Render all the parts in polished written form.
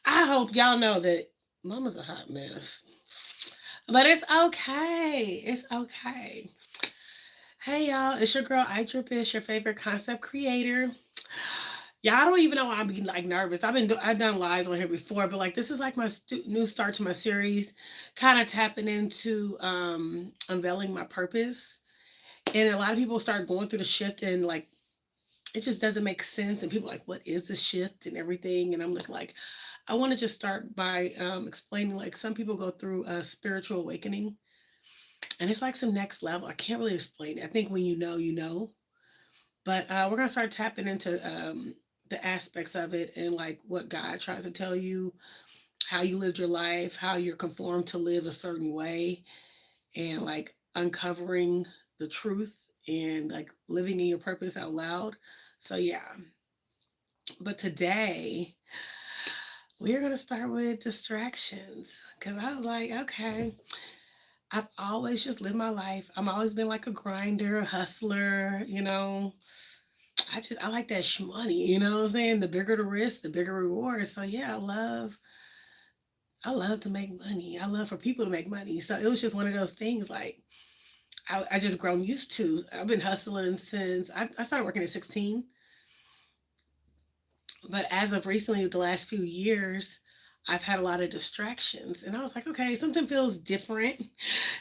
I hope y'all know that mama's a hot mess. But it's okay. It's okay. Hey y'all, it's your girl IDripIsh, your favorite concept creator. Y'all don't even know why I'm being like nervous. I've done lives on here before, but like this is like my new start to my series, kind of tapping into unveiling my purpose. And a lot of people start going through the shift and like it just doesn't make sense. And people are like, what is the shift and everything? And I'm looking like, I want to just start by explaining like some people go through a spiritual awakening and it's like some next level. I can't really explain it. I think when you know, you know. But we're gonna start tapping into the aspects of it and like what God tries to tell you, how you lived your life, how you're conformed to live a certain way, and like uncovering the truth and like living in your purpose out loud. So yeah. But today we're gonna start with distractions because I was like, okay, I've always just lived my life. I've always been like a grinder, a hustler, you know. I like that money, you know what I'm saying? The bigger the risk, the bigger reward. So yeah, I love to make money. I love for people to make money. So it was just one of those things like I just grown used to. I've been hustling since I started working at 16. But as of recently, the last few years, I've had a lot of distractions. And I was like, okay, something feels different,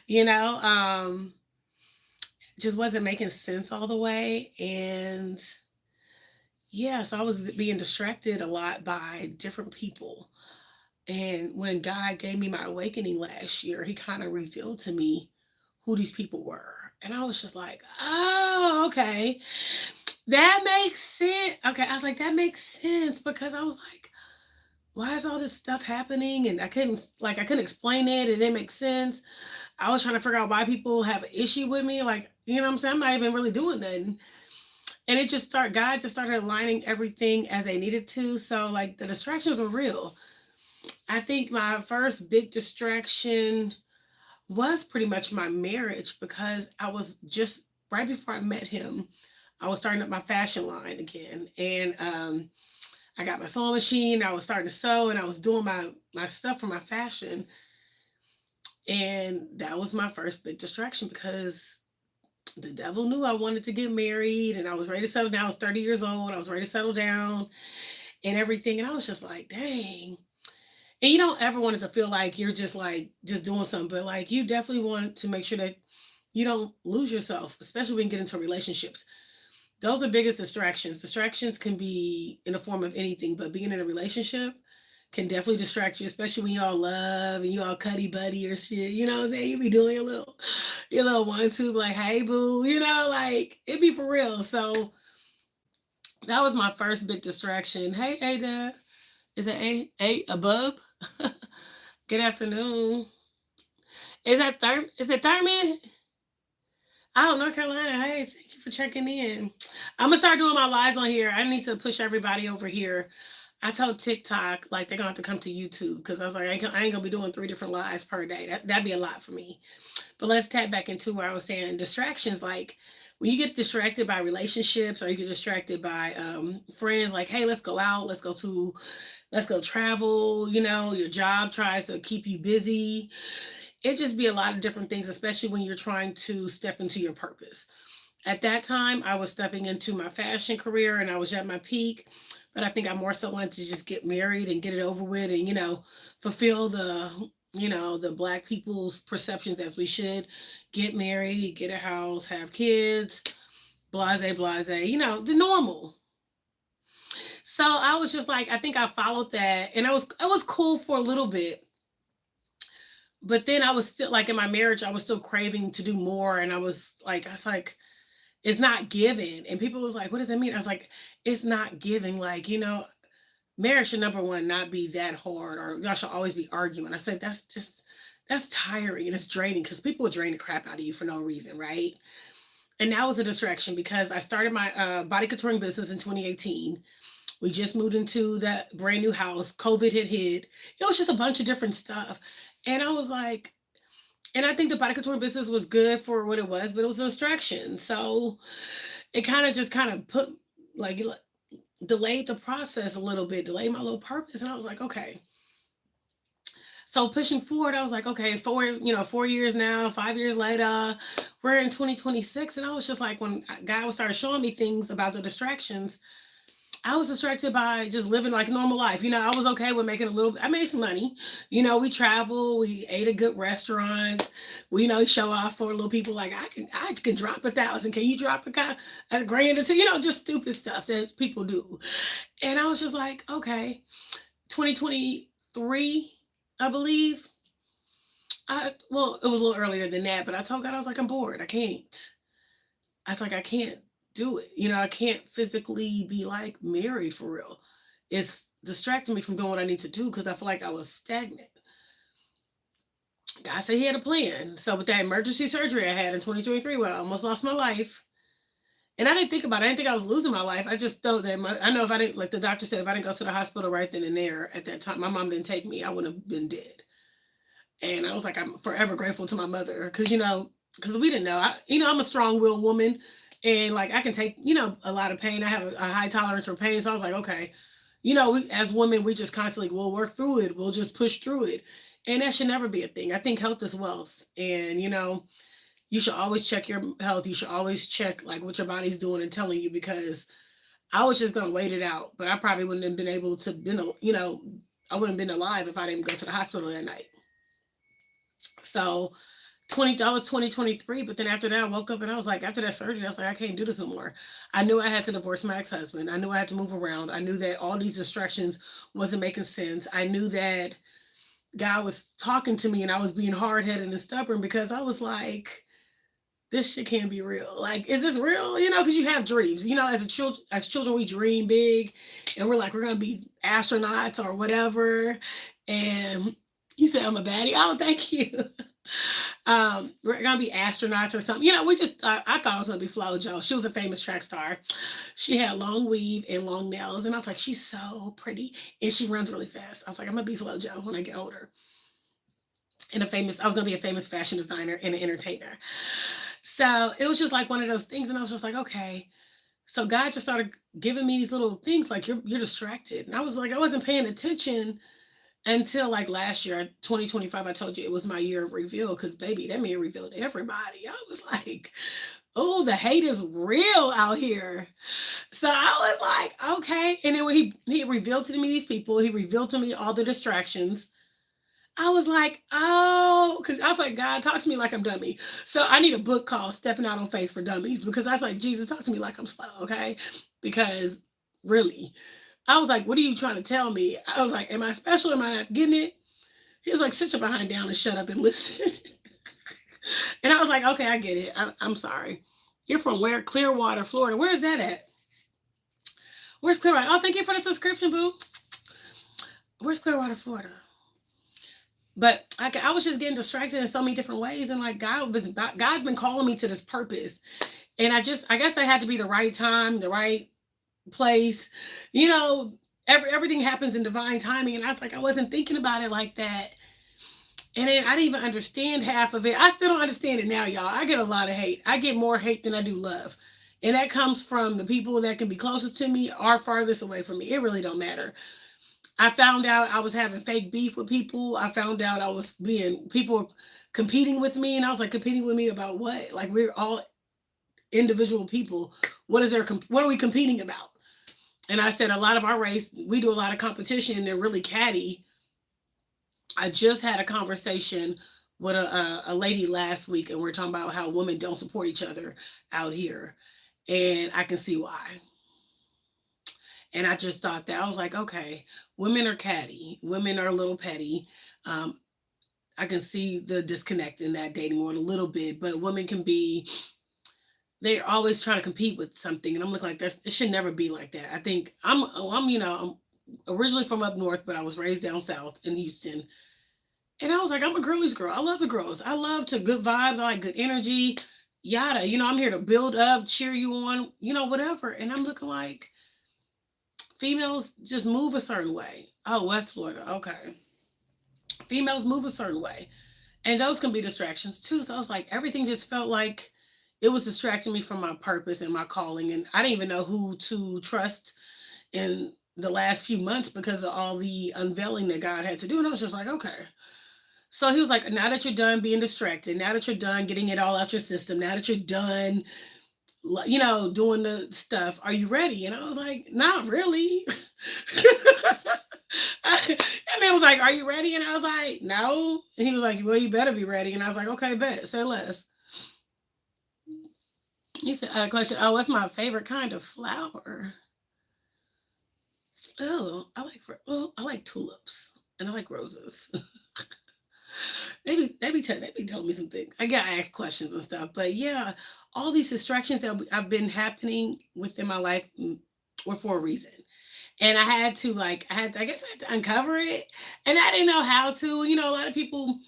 you know? Just wasn't making sense all the way. And yeah, so I was being distracted a lot by different people. And when God gave me my awakening last year, He kind of revealed to me who these people were. And I was just like, oh, okay. That makes sense. Okay. I was like, that makes sense because I was like, why is all this stuff happening? And I couldn't explain it. It didn't make sense. I was trying to figure out why people have an issue with me. Like, you know what I'm saying? I'm not even really doing nothing. And God just started aligning everything as they needed to. So like the distractions were real. I think my first big distraction was pretty much my marriage because I was just right before I met him, I was starting up my fashion line again. And I got my sewing machine, I was starting to sew and I was doing my stuff for my fashion. And that was my first big distraction because the devil knew I wanted to get married and I was ready to settle down. I was 30 years old. I was ready to settle down and everything. And I was just like, dang. And you don't ever want it to feel like you're just like just doing something, but like you definitely want to make sure that you don't lose yourself, especially when you get into relationships. Those are biggest distractions. Distractions can be in the form of anything, but being in a relationship can definitely distract you, especially when y'all love and you all cuddy buddy or shit. You know what I'm saying? You be doing your little one two like, hey boo, you know, like it be for real. So that was my first big distraction. Hey Ada, is it a bub? Good afternoon. Is it Thurman? Oh, North Carolina. Hey, thank you for checking in. I'm gonna start doing my lives on here. I need to push everybody over here. I told TikTok like they're gonna have to come to YouTube because I was like, I ain't gonna be doing 3 different lives per day. That'd be a lot for me. But let's tap back into where I was saying distractions. Like when you get distracted by relationships or you get distracted by friends, like, hey, let's go out, let's go travel. You know, your job tries to keep you busy. It just be a lot of different things, especially when you're trying to step into your purpose. At that time, I was stepping into my fashion career and I was at my peak, but I think I more so wanted to just get married and get it over with and, fulfill the black people's perceptions as we should get married, get a house, have kids, blase, blase, the normal. So I was just like, I think I followed that and I was cool for a little bit. But then I was still like in my marriage, I was still craving to do more. And I was like, it's not giving. And people was like, what does that mean? I was like, it's not giving. Like, marriage should number one not be that hard or y'all should always be arguing. I said, that's tiring and it's draining because people will drain the crap out of you for no reason, right? And that was a distraction because I started my body contouring business in 2018. We just moved into that brand new house. COVID had hit. It was just a bunch of different stuff. And I was like, and I think the body contouring business was good for what it was, but it was a distraction. So it kind of put like delayed the process a little bit, delayed my little purpose. And I was like, okay. So pushing forward, I was like, okay, 4 years now, 5 years later, we're in 2026. And I was just like, when God would start showing me things about the distractions, I was distracted by just living like a normal life. I was okay with making a little. I made some money. We travel. We ate at good restaurants. We, show off for little people. Like I can drop 1,000. Can you drop a grand or two? Just stupid stuff that people do. And I was just like, okay, 2023, I believe. Well, it was a little earlier than that, but I told God I was like, I'm bored. I can't. I was like, I can't do it. I can't physically be like married for real. It's distracting me from doing what I need to do because I feel like I was stagnant. God said He had a plan. So with that emergency surgery I had in 2023, where I almost lost my life, and I didn't think about it. I didn't think I was losing my life. I just thought that I know if I didn't, like the doctor said, if I didn't go to the hospital right then and there at that time, my mom didn't take me, I would have been dead. And I was like, I'm forever grateful to my mother because because we didn't know. I'm a strong-willed woman, and like I can take a lot of pain. I have a high tolerance for pain, so I was like, okay, as women, we just constantly we'll work through it. We'll just push through it, and that should never be a thing. I think health is wealth, and you should always check your health. You should always check like what your body's doing and telling you because I was just gonna wait it out, but I probably wouldn't have been able to I wouldn't have been alive if I didn't go to the hospital that night. So that was 2023, but then after that I woke up and I was like, after that surgery, I was like, I can't do this no more. I knew I had to divorce my ex-husband. I knew I had to move around. I knew that all these distractions wasn't making sense. I knew that God was talking to me and I was being hard-headed and stubborn because I was like, this shit can't be real. Like, is this real? Because you have dreams. As children, we dream big, and we're like, we're gonna be astronauts or whatever. And you said I'm a baddie. Oh, thank you. We're gonna be astronauts or something. We just I thought I was gonna be FloJo. She was a famous track star. She had long weave and long nails, and I was like, she's so pretty, and she runs really fast. I was like, I'm gonna be FloJo when I get older. And I was gonna be a famous fashion designer and an entertainer. So it was just like one of those things, and I was just like, okay. So God just started giving me these little things like you're distracted, and I was like, I wasn't paying attention until like last year, 2025. I told you it was my year of reveal because baby, that man revealed everybody. I was like, oh, the hate is real out here. So I was like, okay. And then when he revealed to me these people, he revealed to me all the distractions. I was like, oh, because I was like, God, talk to me like I'm dummy. So I need a book called Stepping Out on Faith for Dummies because I was like, Jesus, talk to me like I'm slow, okay? Because really, I was like, what are you trying to tell me? I was like, am I special? Am I not getting it? He was like, sit your behind down and shut up and listen. And I was like, okay, I get it. I'm sorry. You're from where? Clearwater, Florida. Where is that at? Where's Clearwater? Oh, thank you for the subscription, boo. Where's Clearwater, Florida? But I was just getting distracted in so many different ways, and like God's been calling me to this purpose, and I guess I had to be the right time, the right place, you know. Everything happens in divine timing, and I was like, I wasn't thinking about it like that, and then I didn't even understand half of it. I still don't understand it now, y'all. I get a lot of hate. I get more hate than I do love, and that comes from the people that can be closest to me or farthest away from me. It really don't matter. I found out I was having fake beef with people. I found out I was being people competing with me, and I was like, competing with me about what? Like we're all individual people. What are we competing about? And I said a lot of our race, we do a lot of competition. And they're really catty. I just had a conversation with a lady last week, and we're talking about how women don't support each other out here, and I can see why. And I just thought that I was like, okay, women are catty, women are a little petty. Um, I can see the disconnect in that dating world a little bit, but women can be, they're always trying to compete with something. And I'm looking like this, it should never be like that. I think I'm originally from up north, but I was raised down south in Houston. And I was like, I'm a girly's girl. I love the girls. I love to good vibes. I like good energy, yada. I'm here to build up, cheer you on, whatever. And I'm looking like, females just move a certain way. Oh, West Florida. Okay. Females move a certain way. And those can be distractions too. So I was like, everything just felt like it was distracting me from my purpose and my calling. And I didn't even know who to trust in the last few months because of all the unveiling that God had to do. And I was just like, okay. So he was like, now that you're done being distracted, now that you're done getting it all out your system, now that you're done, doing the stuff, are you ready? And I was like, not really. That man was like, are you ready? And I was like, no. And he was like, well, you better be ready. And I was like, okay, bet, say less. He said, I had a question. Oh, what's my favorite kind of flower? Oh, I like tulips and I like roses. They be telling me some things. I got asked questions and stuff, but yeah, all these distractions that have been happening within my life were for a reason. And I guess I had to uncover it, and I didn't know how to. A lot of people,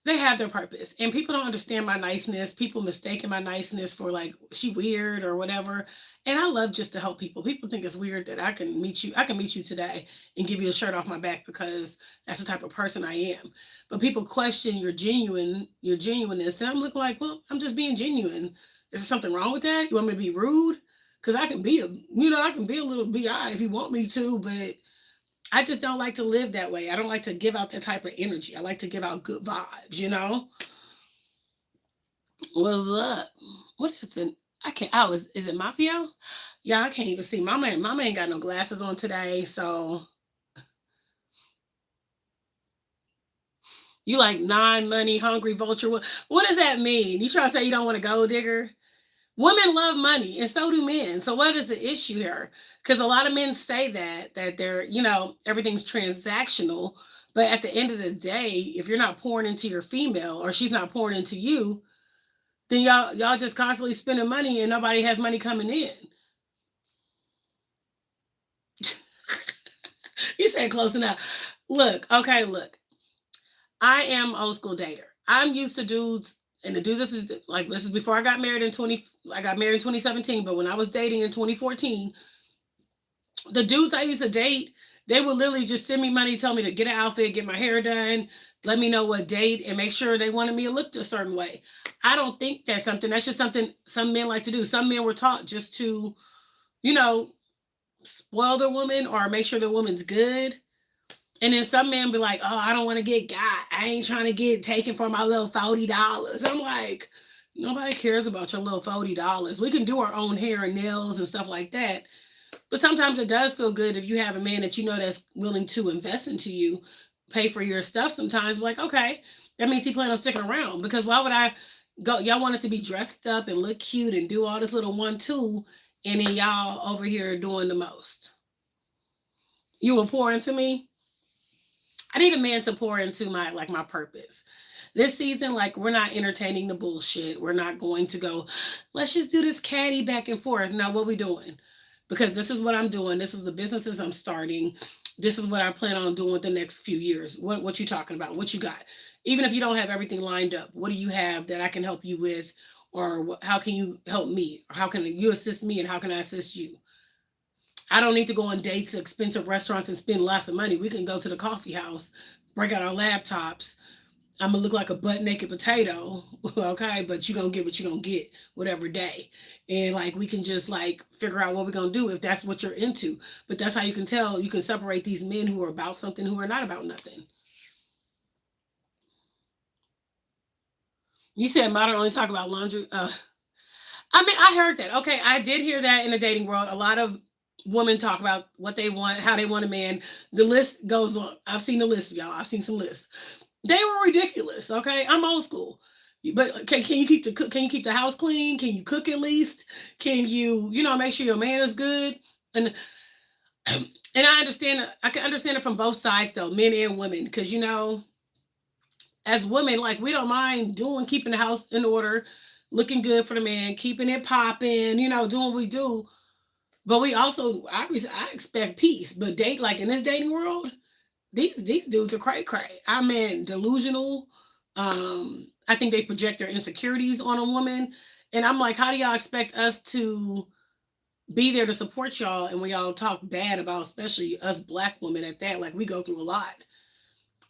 they have their purpose, and people don't understand my niceness. People mistaken my niceness for like she weird or whatever. And I love just to help people. People think it's weird that I can meet you. I can meet you today and give you a shirt off my back because that's the type of person I am. But people question your genuineness, and I'm looking like, well, I'm just being genuine. Is there something wrong with that? You want me to be rude? Because I can be a little bi if you want me to, but I just don't like to live that way. I don't like to give out that type of energy. I like to give out good vibes. What's up? What is it? I can't. Is it Mafia? Yeah, I can't even see. My man got no glasses on today. So you like non-money hungry vulture? What does that mean? You trying to say you don't want to go digger? Women love money and so do men. So what is the issue here? Because a lot of men say that they're, everything's transactional. But at the end of the day, if you're not pouring into your female or she's not pouring into you, then y'all just constantly spending money and nobody has money coming in. You said close enough. Look. I am old school dater. I'm used to dudes, and the dudes this is before I got married in 20. I got married in 2017, but when I was dating in 2014, the dudes I used to date, they would literally just send me money, tell me to get an outfit, get my hair done, let me know what date, and make sure they wanted me to look a certain way. I don't think that's just something some men like to do. Some men were taught just to, you know, spoil their woman or make sure the woman's good. And then some men be like, oh, I don't want to get got. I ain't trying to get taken for my little $40. I'm like, nobody cares about your little $40. We can do our own hair and nails and stuff like that. But sometimes it does feel good if you have a man that you know that's willing to invest into you, pay for your stuff sometimes. Like, okay, that means he plan on sticking around. Because why would I go? Y'all want us to be dressed up and look cute and do all this little 1-2, and then y'all over here doing the most. You will pour into me. I need a man to pour into my purpose. This season, like we're not entertaining the bullshit. We're not going to go, let's just do this caddy back and forth. No, what we doing? Because this is what I'm doing. This is the businesses I'm starting. This is what I plan on doing the next few years. What you talking about? What you got? Even if you don't have everything lined up, what do you have that I can help you with? Or how can you help me? Or how can you assist me and how can I assist you? I don't need to go on dates to expensive restaurants and spend lots of money. We can go to the coffee house, break out our laptops. I'm gonna look like a butt naked potato, okay? But you're gonna get what you're gonna get, whatever day. And like we can just like figure out what we're gonna do if that's what you're into. But that's how you can tell, you can separate these men who are about something who are not about nothing. You said modern only talk about laundry. I mean, I heard that. Okay, I did hear that in the dating world. A lot of women talk about what they want, how they want a man. The list goes on. I've seen the list, y'all. I've seen some lists. They were ridiculous. Okay, I'm old school. But can you can you keep the house clean? Can you cook at least? Can you make sure your man is good? And and I understand. I can understand it from both sides though, men and women, because as women, like we don't mind doing keeping the house in order, looking good for the man, keeping it popping, doing what we do. But we also, I expect peace. But date like in this dating world, these dudes are cray cray. I mean, delusional. I think they project their insecurities on a woman, and I'm like, how do y'all expect us to be there to support y'all? And we all talk bad about, especially us black women at that. Like we go through a lot.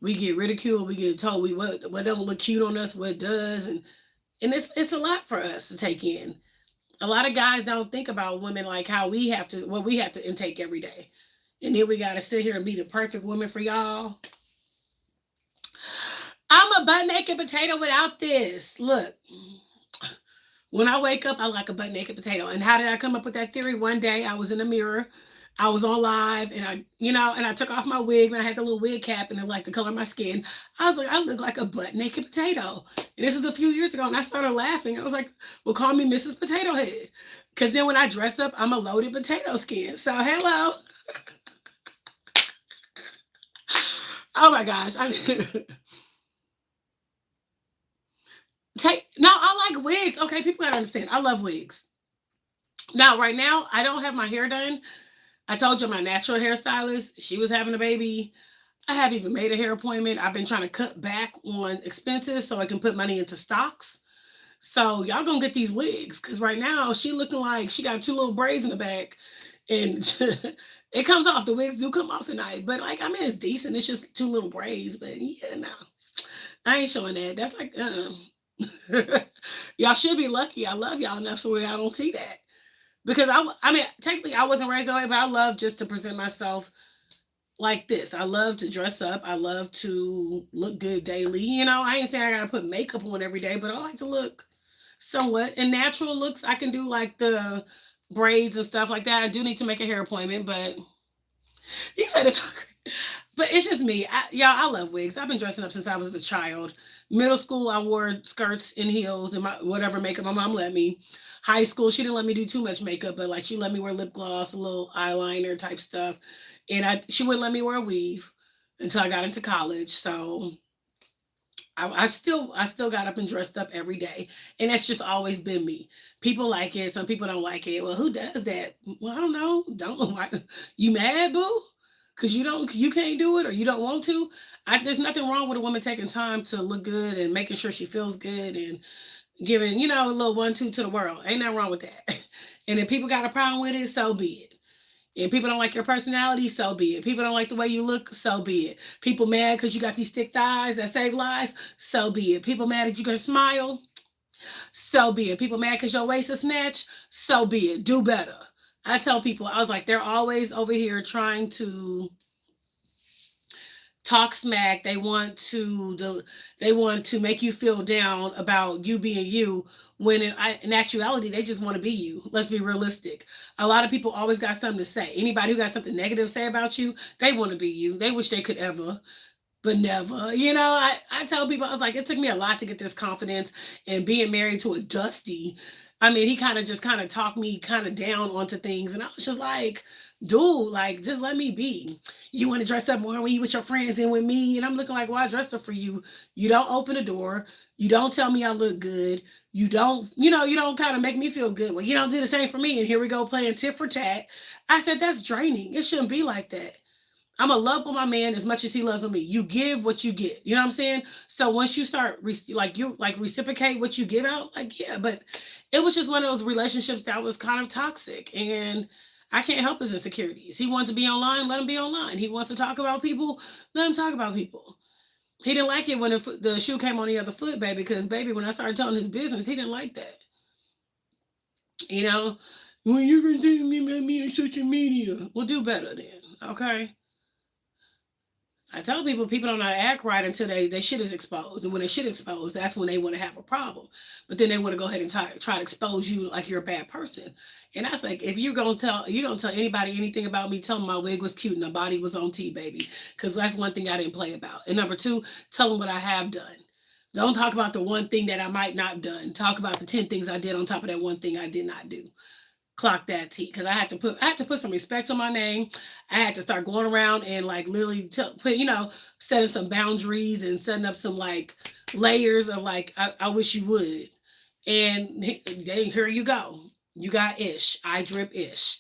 We get ridiculed. We get told what don't look cute on us, what does, and it's a lot for us to take in. A lot of guys don't think about women like how we have to what we have to intake every day. And then we got to sit here and be the perfect woman for y'all. I'm a butt naked potato without this. Look, when I wake up, I like a butt naked potato. And how did I come up with that theory? One day I was in the mirror, I was on live, and I took off my wig and I had the little wig cap and it like the color of my skin. I was like, I look like a butt naked potato. And this was a few years ago, and I started laughing. I was like, well, call me Mrs. Potato Head. Because then when I dress up, I'm a loaded potato skin. So, hello. Oh my gosh. No, I like wigs. Okay, people gotta understand. I love wigs. Now, right now, I don't have my hair done. I told you my natural hairstylist, she was having a baby. I haven't even made a hair appointment. I've been trying to cut back on expenses so I can put money into stocks. So y'all gonna get these wigs because right now she looking like she got two little braids in the back, and it comes off. The wigs do come off at night, but like I mean it's decent. It's just two little braids, but yeah, no, I ain't showing that. That's like y'all should be lucky. I love y'all enough so I don't see that because I mean technically I wasn't raised that way, but I love just to present myself like this. I love to dress up. I love to look good daily. I ain't saying I gotta put makeup on every day, but I like to look somewhat. And natural looks, I can do like the braids and stuff like that. I do need to make a hair appointment, but he said it's but it's just me. I love wigs. I've been dressing up since I was a child. Middle school, I wore skirts and heels and my whatever makeup my mom let me. High school, she didn't let me do too much makeup, but like she let me wear lip gloss, a little eyeliner type stuff, and she wouldn't let me wear a weave until I got into college. So I still got up and dressed up every day, and that's just always been me. People like it, some people don't like it. Well, who does that? Well, I don't know. Don't why, you mad, boo? Because you can't do it or you don't want to. There's nothing wrong with a woman taking time to look good and making sure she feels good and giving a little 1-2 to the world. Ain't nothing wrong with that. And if people got a problem with it, so be it. And people don't like your personality, so be it. People don't like the way you look, so be it. People mad because you got these thick thighs that save lives, so be it. People mad that you can smile, so be it. People mad because your waist is snatched, so be it. Do better. I tell people, I was like, they're always over here trying to talk smack. They want to make you feel down about you being you. When in actuality, they just want to be you. Let's be realistic. A lot of people always got something to say. Anybody who got something negative to say about you, they want to be you. They wish they could ever, but never. I tell people, I was like, it took me a lot to get this confidence and being married to a Dusty. I mean, he kind of talked me kind of down onto things. And I was just like, dude, like, just let me be. You want to dress up more when you with your friends and with me. And I'm looking like, well, I dressed up for you. You don't open the door. You don't tell me I look good. You don't kind of make me feel good. Well, you don't do the same for me. And here we go playing tit for tat. I said, that's draining. It shouldn't be like that. I'm going to love on my man as much as he loves on me. You give what you get. You know what I'm saying? So once you start you reciprocate what you give out, like yeah, but it was just one of those relationships that was kind of toxic, and I can't help his insecurities. He wants to be online, let him be online. He wants to talk about people, let him talk about people. He didn't like it when the shoe came on the other foot, baby, because baby, when I started telling his business, he didn't like that. You know, when you're gonna tell me about me on social media, well, do better then, okay? I tell people don't know how to act right until they shit is exposed. And when they shit exposed, that's when they want to have a problem. But then they want to go ahead and try to expose you like you're a bad person. And I was like, if you're gonna tell anybody anything about me, tell them my wig was cute and the body was on T, baby. Because that's one thing I didn't play about. And number two, tell them what I have done. Don't talk about the one thing that I might not have done. Talk about the 10 things I did on top of that one thing I did not do. Clock that T, because I had to put some respect on my name. I had to start going around and like literally setting some boundaries and setting up some like layers of like I wish you would. And here you go. You got Ish. IDripIsh.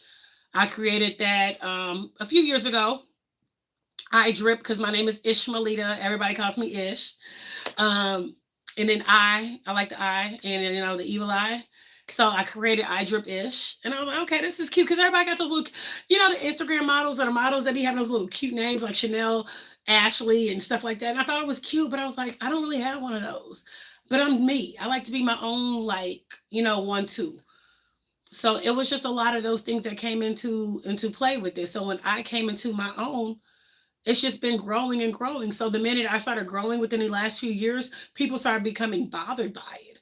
I created that a few years ago. I drip because my name is Ishmaelita. Everybody calls me Ish. Um, and then I like the I, and then, the evil eye. So I created IDripIsh, and I was like, okay, this is cute because everybody got those little, the Instagram models or the models that be having those little cute names like Chanel, Ashley, and stuff like that. And I thought it was cute, but I was like, I don't really have one of those. But I'm me. I like to be my own, like, 1-2. So it was just a lot of those things that came into play with this. So when I came into my own, it's just been growing and growing. So the minute I started growing within the last few years, people started becoming bothered by it.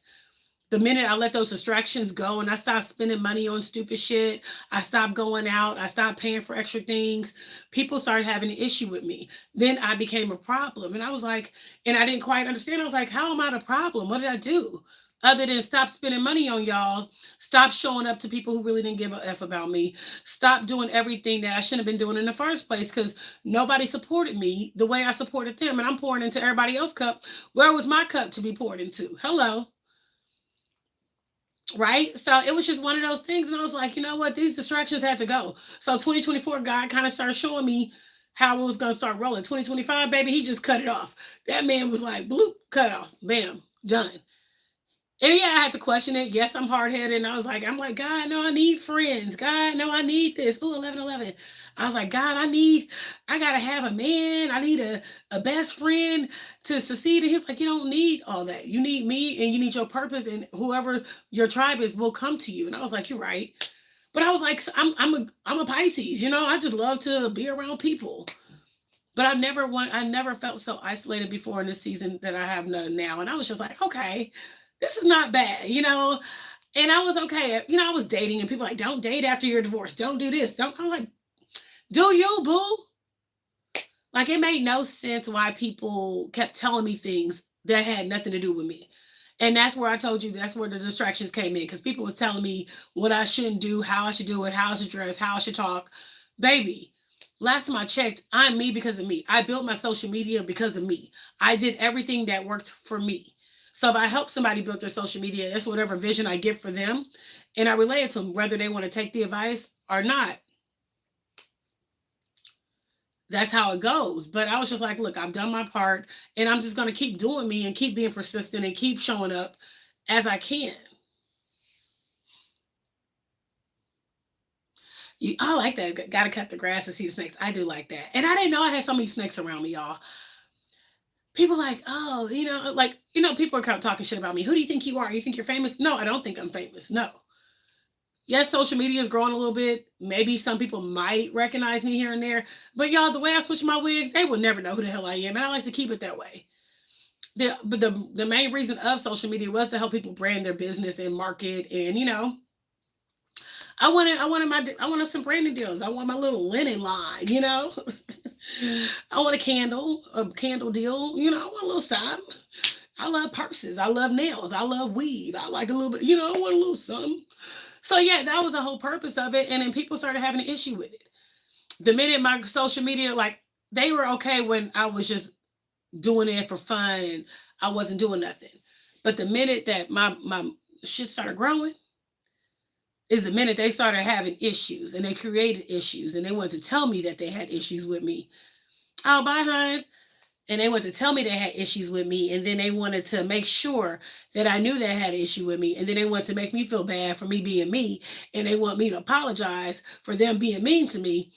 The minute I let those distractions go and I stopped spending money on stupid shit, I stopped going out, I stopped paying for extra things, people started having an issue with me. Then I became a problem. And I was like, and I didn't quite understand. I was like, how am I the problem? What did I do? Other than stop spending money on y'all, stop showing up to people who really didn't give a F about me, stop doing everything that I shouldn't have been doing in the first place because nobody supported me the way I supported them. And I'm pouring into everybody else's cup. Where was my cup to be poured into? Hello. Right? So it was just one of those things. And I was like, you know what? These distractions had to go. So 2024, God kind of started showing me how it was going to start rolling. 2025, baby, he just cut it off. That man was like, bloop, cut off. Bam, done. And yeah, I had to question it. Yes, I'm hard headed. And I'm like, God, no, I need friends. God, no, I need this. Ooh, 11, 11. I was like, God, I got to have a man. I need a best friend to succeed. And he's like, you don't need all that. You need me and you need your purpose. And whoever your tribe is will come to you. And I was like, you're right. But I was like, I'm a Pisces. I just love to be around people. But I never felt so isolated before in this season that I have none now. And I was just like, okay, this is not bad. And I was okay. I was dating and people like, don't date after you're divorced. Don't do this. Don't. I'm like, do you, boo? Like, it made no sense why people kept telling me things that had nothing to do with me. And that's where I told you that's where the distractions came in because people was telling me what I shouldn't do, how I should do it, how I should dress, how I should talk. Baby, last time I checked, I'm me because of me. I built my social media because of me. I did everything that worked for me. So if I help somebody build their social media, that's whatever vision I get for them. And I relay it to them, whether they want to take the advice or not. That's how it goes. But I was just like, look, I've done my part and I'm just going to keep doing me and keep being persistent and keep showing up as I can. I like that. Got to cut the grass and see the snakes. I do like that. And I didn't know I had so many snakes around me, y'all. People like, oh, people are kind of talking shit about me. Who do you think you are? You think you're famous? No, I don't think I'm famous. No. Yes, social media is growing a little bit. Maybe some people might recognize me here and there. But y'all, the way I switch my wigs, they will never know who the hell I am. And I like to keep it that way. But the main reason of social media was to help people brand their business and market. And I wanted some branding deals. I want my little linen line. I want a candle deal. I want a little something. I love purses. I love nails. I love weave. I like a little bit. I want a little something. So yeah, that was the whole purpose of it. And then people started having an issue with it. The minute my social media, like, they were okay when I was just doing it for fun and I wasn't doing nothing. But the minute that my shit started growing is the minute they started having issues and they created issues and they wanted to tell me that they had issues with me. Oh, bye, hon. And they wanted to tell me they had issues with me. And then they wanted to make sure that I knew they had an issue with me. And then they wanted to make me feel bad for me being me. And they want me to apologize for them being mean to me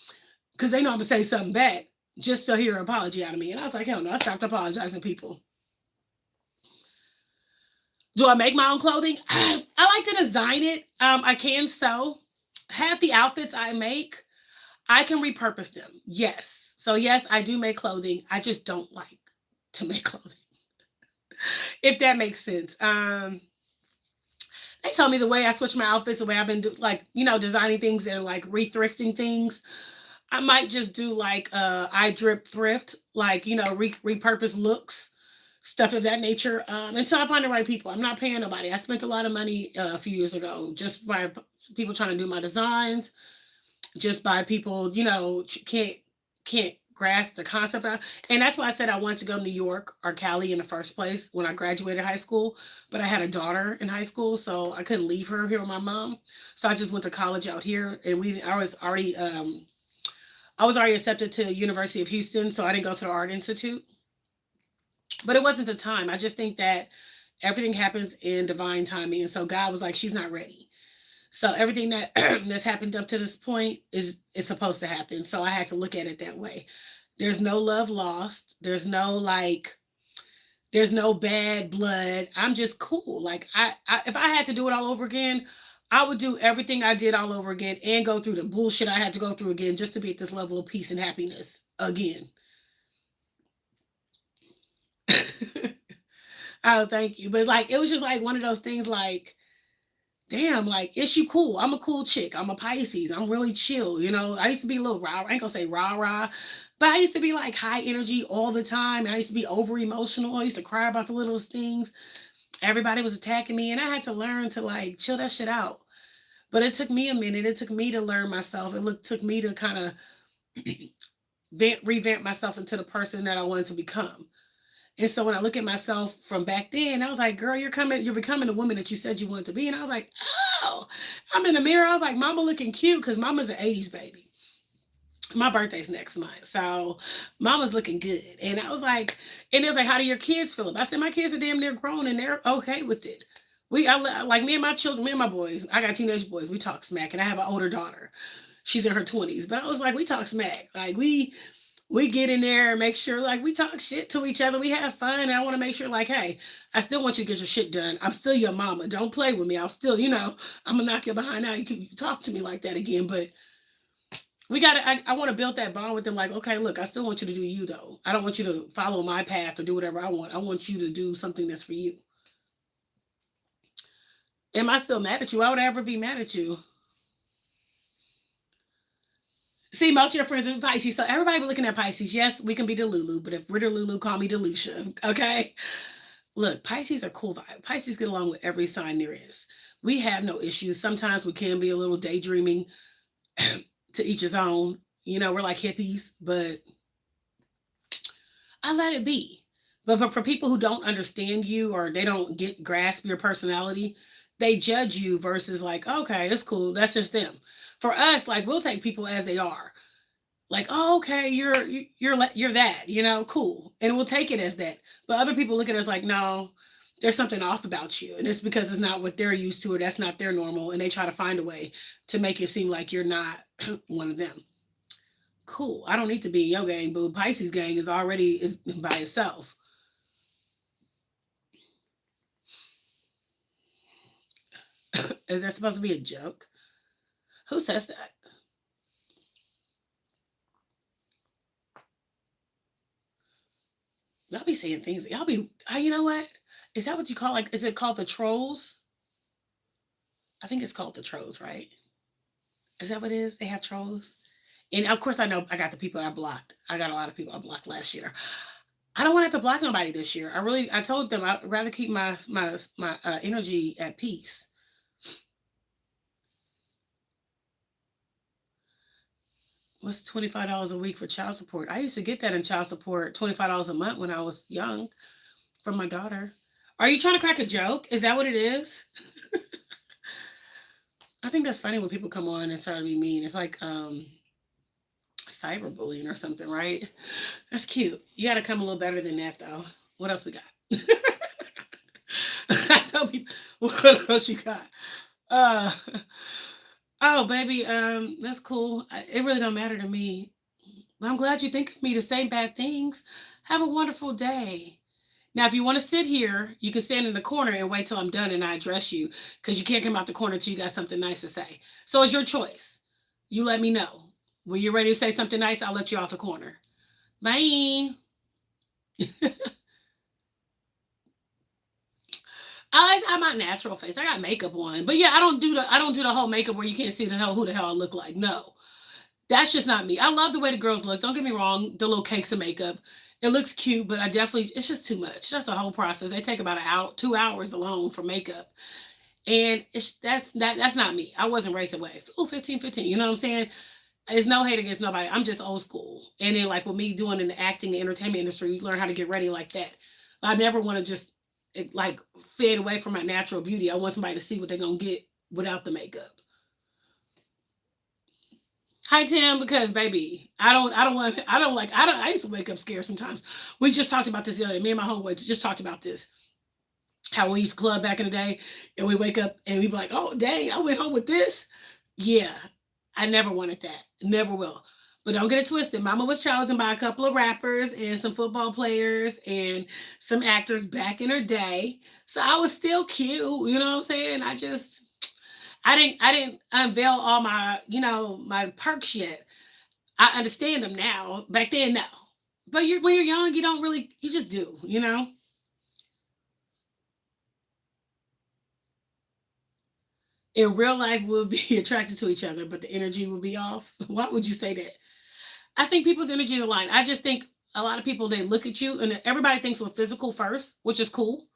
because they know I'm going to say something back just to hear an apology out of me. And I was like, hell no, I stopped apologizing to people. Do I make my own clothing? I like to design it. I can sew. Half the outfits I make, I can repurpose them. Yes. So yes, I do make clothing. I just don't like to make clothing. If that makes sense. They told me the way I switch my outfits, the way I've been designing things and like rethrifting things. I might just do like I thrift, like repurpose looks, stuff of that nature. Until I find the right people. I'm not paying nobody. I spent a lot of money a few years ago just by people trying to do my designs, just by people can't grasp the concept of, and that's why I said I wanted to go to New York or Cali in the first place when I graduated high school. But I had a daughter in high school, so I couldn't leave her here with my mom. So I just went to college out here, and I was already accepted to the University of Houston, so I didn't go to the Art Institute. But it wasn't the time. I just think that everything happens in divine timing, and so God was like, she's not ready. So everything that that's happened up to this point is supposed to happen. So I had to look at it that way. There's no love lost. There's no bad blood. I'm just cool. Like if I had to do it all over again, I would do everything I did all over again and go through the bullshit I had to go through again just to be at this level of peace and happiness again. Oh, thank you. But like, it was just like one of those things like, damn, like, is she cool? I'm a cool chick. I'm a Pisces. I'm really chill. I used to be a little rah. I ain't gonna say rah rah, but I used to be like high energy all the time. I used to be over emotional. I used to cry about the littlest things. Everybody was attacking me, and I had to learn to like chill that shit out. But it took me a minute. It took me to learn myself. Took me to kind of revamp myself into the person that I wanted to become. And so when I look at myself from back then, I was like, girl, you're becoming the woman that you said you wanted to be. And I was like, oh, I'm in the mirror. I was like, mama looking cute because mama's an 80s baby. My birthday's next month. So mama's looking good. And I was like, and it was like, how do your kids feel about it? I said, my kids are damn near grown and they're okay with it. Like me and my children, me and my boys, I got teenage boys, we talk smack. And I have an older daughter. She's in her 20s. But I was like, we talk smack. Like we get in there and make sure like we talk shit to each other. We have fun. And I want to make sure like, hey, I still want you to get your shit done. I'm still your mama. Don't play with me. I'll still, I'm gonna knock you behind out. You can talk to me like that again. But I want to build that bond with them. Like, okay, look, I still want you to do you though. I don't want you to follow my path or do whatever I want. I want you to do something that's for you. Am I still mad at you? Why would I ever be mad at you? See, most of your friends are Pisces, so everybody be looking at Pisces. Yes, we can be Delulu, but if we're Delulu, call me Delucia. Okay. Look, Pisces are cool vibe. Pisces get along with every sign there is. We have no issues. Sometimes we can be a little daydreaming to each his own. We're like hippies, but I let it be. But for people who don't understand you or they don't grasp your personality, they judge you versus like, okay, it's cool. That's just them. For us, like we'll take people as they are. Like, oh, okay, you're that, cool, and we'll take it as that. But other people look at us like, no, there's something off about you, and it's because it's not what they're used to, or that's not their normal, and they try to find a way to make it seem like you're not one of them. Cool. I don't need to be in your gang, boo. Pisces gang is by itself. Is that supposed to be a joke? Who says that? Y'all be saying things. Y'all be, you know what? Is that what you call like? Is it called the trolls? I think it's called the trolls, right? Is that what it is? They have trolls, and of course I know I got the people I blocked. I got a lot of people I blocked last year. I don't want to have to block nobody this year. I told them I'd rather keep my energy at peace. What's $25 a week for child support? I used to get that in child support, $25 a month when I was young from my daughter. Are you trying to crack a joke? Is that what it is? I think that's funny when people come on and start to be mean. It's like cyberbullying or something, right? That's cute. You got to come a little better than that, though. What else we got? I tell people, what else you got? Uh, oh, baby, that's cool. It really don't matter to me. But I'm glad you think of me to say bad things. Have a wonderful day. Now, if you want to sit here, you can stand in the corner and wait till I'm done and I address you because you can't come out the corner till you got something nice to say. So it's your choice. You let me know. When you're ready to say something nice, I'll let you out the corner. Bye. I always have my natural face. I got makeup on, but yeah, I don't do the whole makeup where you can't see who the hell I look like. No, that's just not me. I love the way the girls look. Don't get me wrong. The little cakes of makeup, it looks cute, but it's just too much. That's a whole process. They take about an hour, 2 hours alone for makeup, and that's not me. I wasn't raised away. Oh, 15, 15. You know what I'm saying? There's no hate against nobody. I'm just old school. And then like with me doing in the acting and entertainment industry, you learn how to get ready like that. I never want to just like fade away from my natural beauty. I want somebody to see what they're gonna get without the makeup. Hi Tim, because baby, I used to wake up scared sometimes. We just talked about this the other day. Me and my homeboy just talked about this. How we used to club back in the day and we wake up and we be like, oh dang, I went home with this. Yeah. I never wanted that. Never will. But don't get it twisted. Mama was chosen by a couple of rappers and some football players and some actors back in her day. So I was still cute. You know what I'm saying? I didn't unveil all my, my perks yet. I understand them now. Back then, no. But when you're young, you don't really, you just do. In real life, we'll be attracted to each other, but the energy will be off. Why would you say that? I think people's energy is aligned. I just think a lot of people, they look at you and everybody thinks with physical first, which is cool.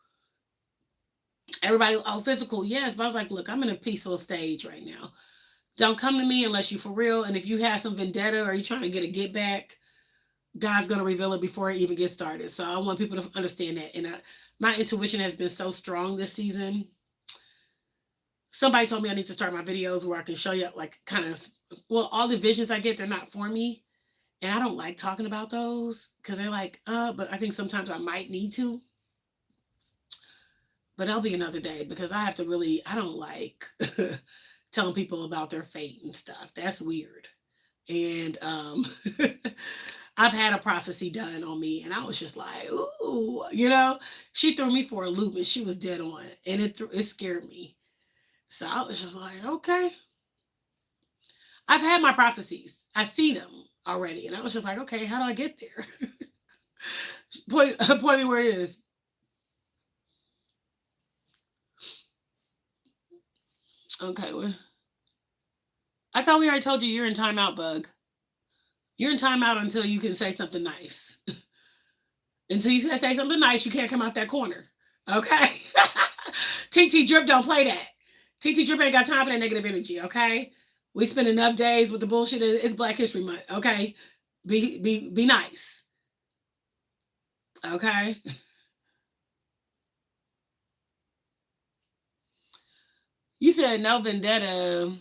Everybody, oh, physical, yes. But I was like, look, I'm in a peaceful stage right now. Don't come to me unless you for real. And if you have some vendetta or you're trying to get a get back, God's going to reveal it before it even gets started. So I want people to understand that. And my intuition has been so strong this season. Somebody told me I need to start my videos where I can show you, like, kind of, well, all the visions I get, they're not for me. And I don't like talking about those because they're like, but I think sometimes I might need to. But that'll be another day because I have to really, I don't like telling people about their fate and stuff. That's weird. And I've had a prophecy done on me, and I was just like, ooh. She threw me for a loop, and she was dead on, and it scared me. So I was just like, okay. I've had my prophecies. I see them already, and I was just like, okay, how do I get there? point me where it is. Okay, well, I thought we already told you you're in timeout, bug. You're in timeout until you can say something nice. Until you can say something nice, you can't come out that corner. Okay? TT Drip don't play that. TT Drip ain't got time for that negative energy, okay? We spend enough days with the bullshit. It's Black History Month, okay? Be nice. Okay? You said no vendetta.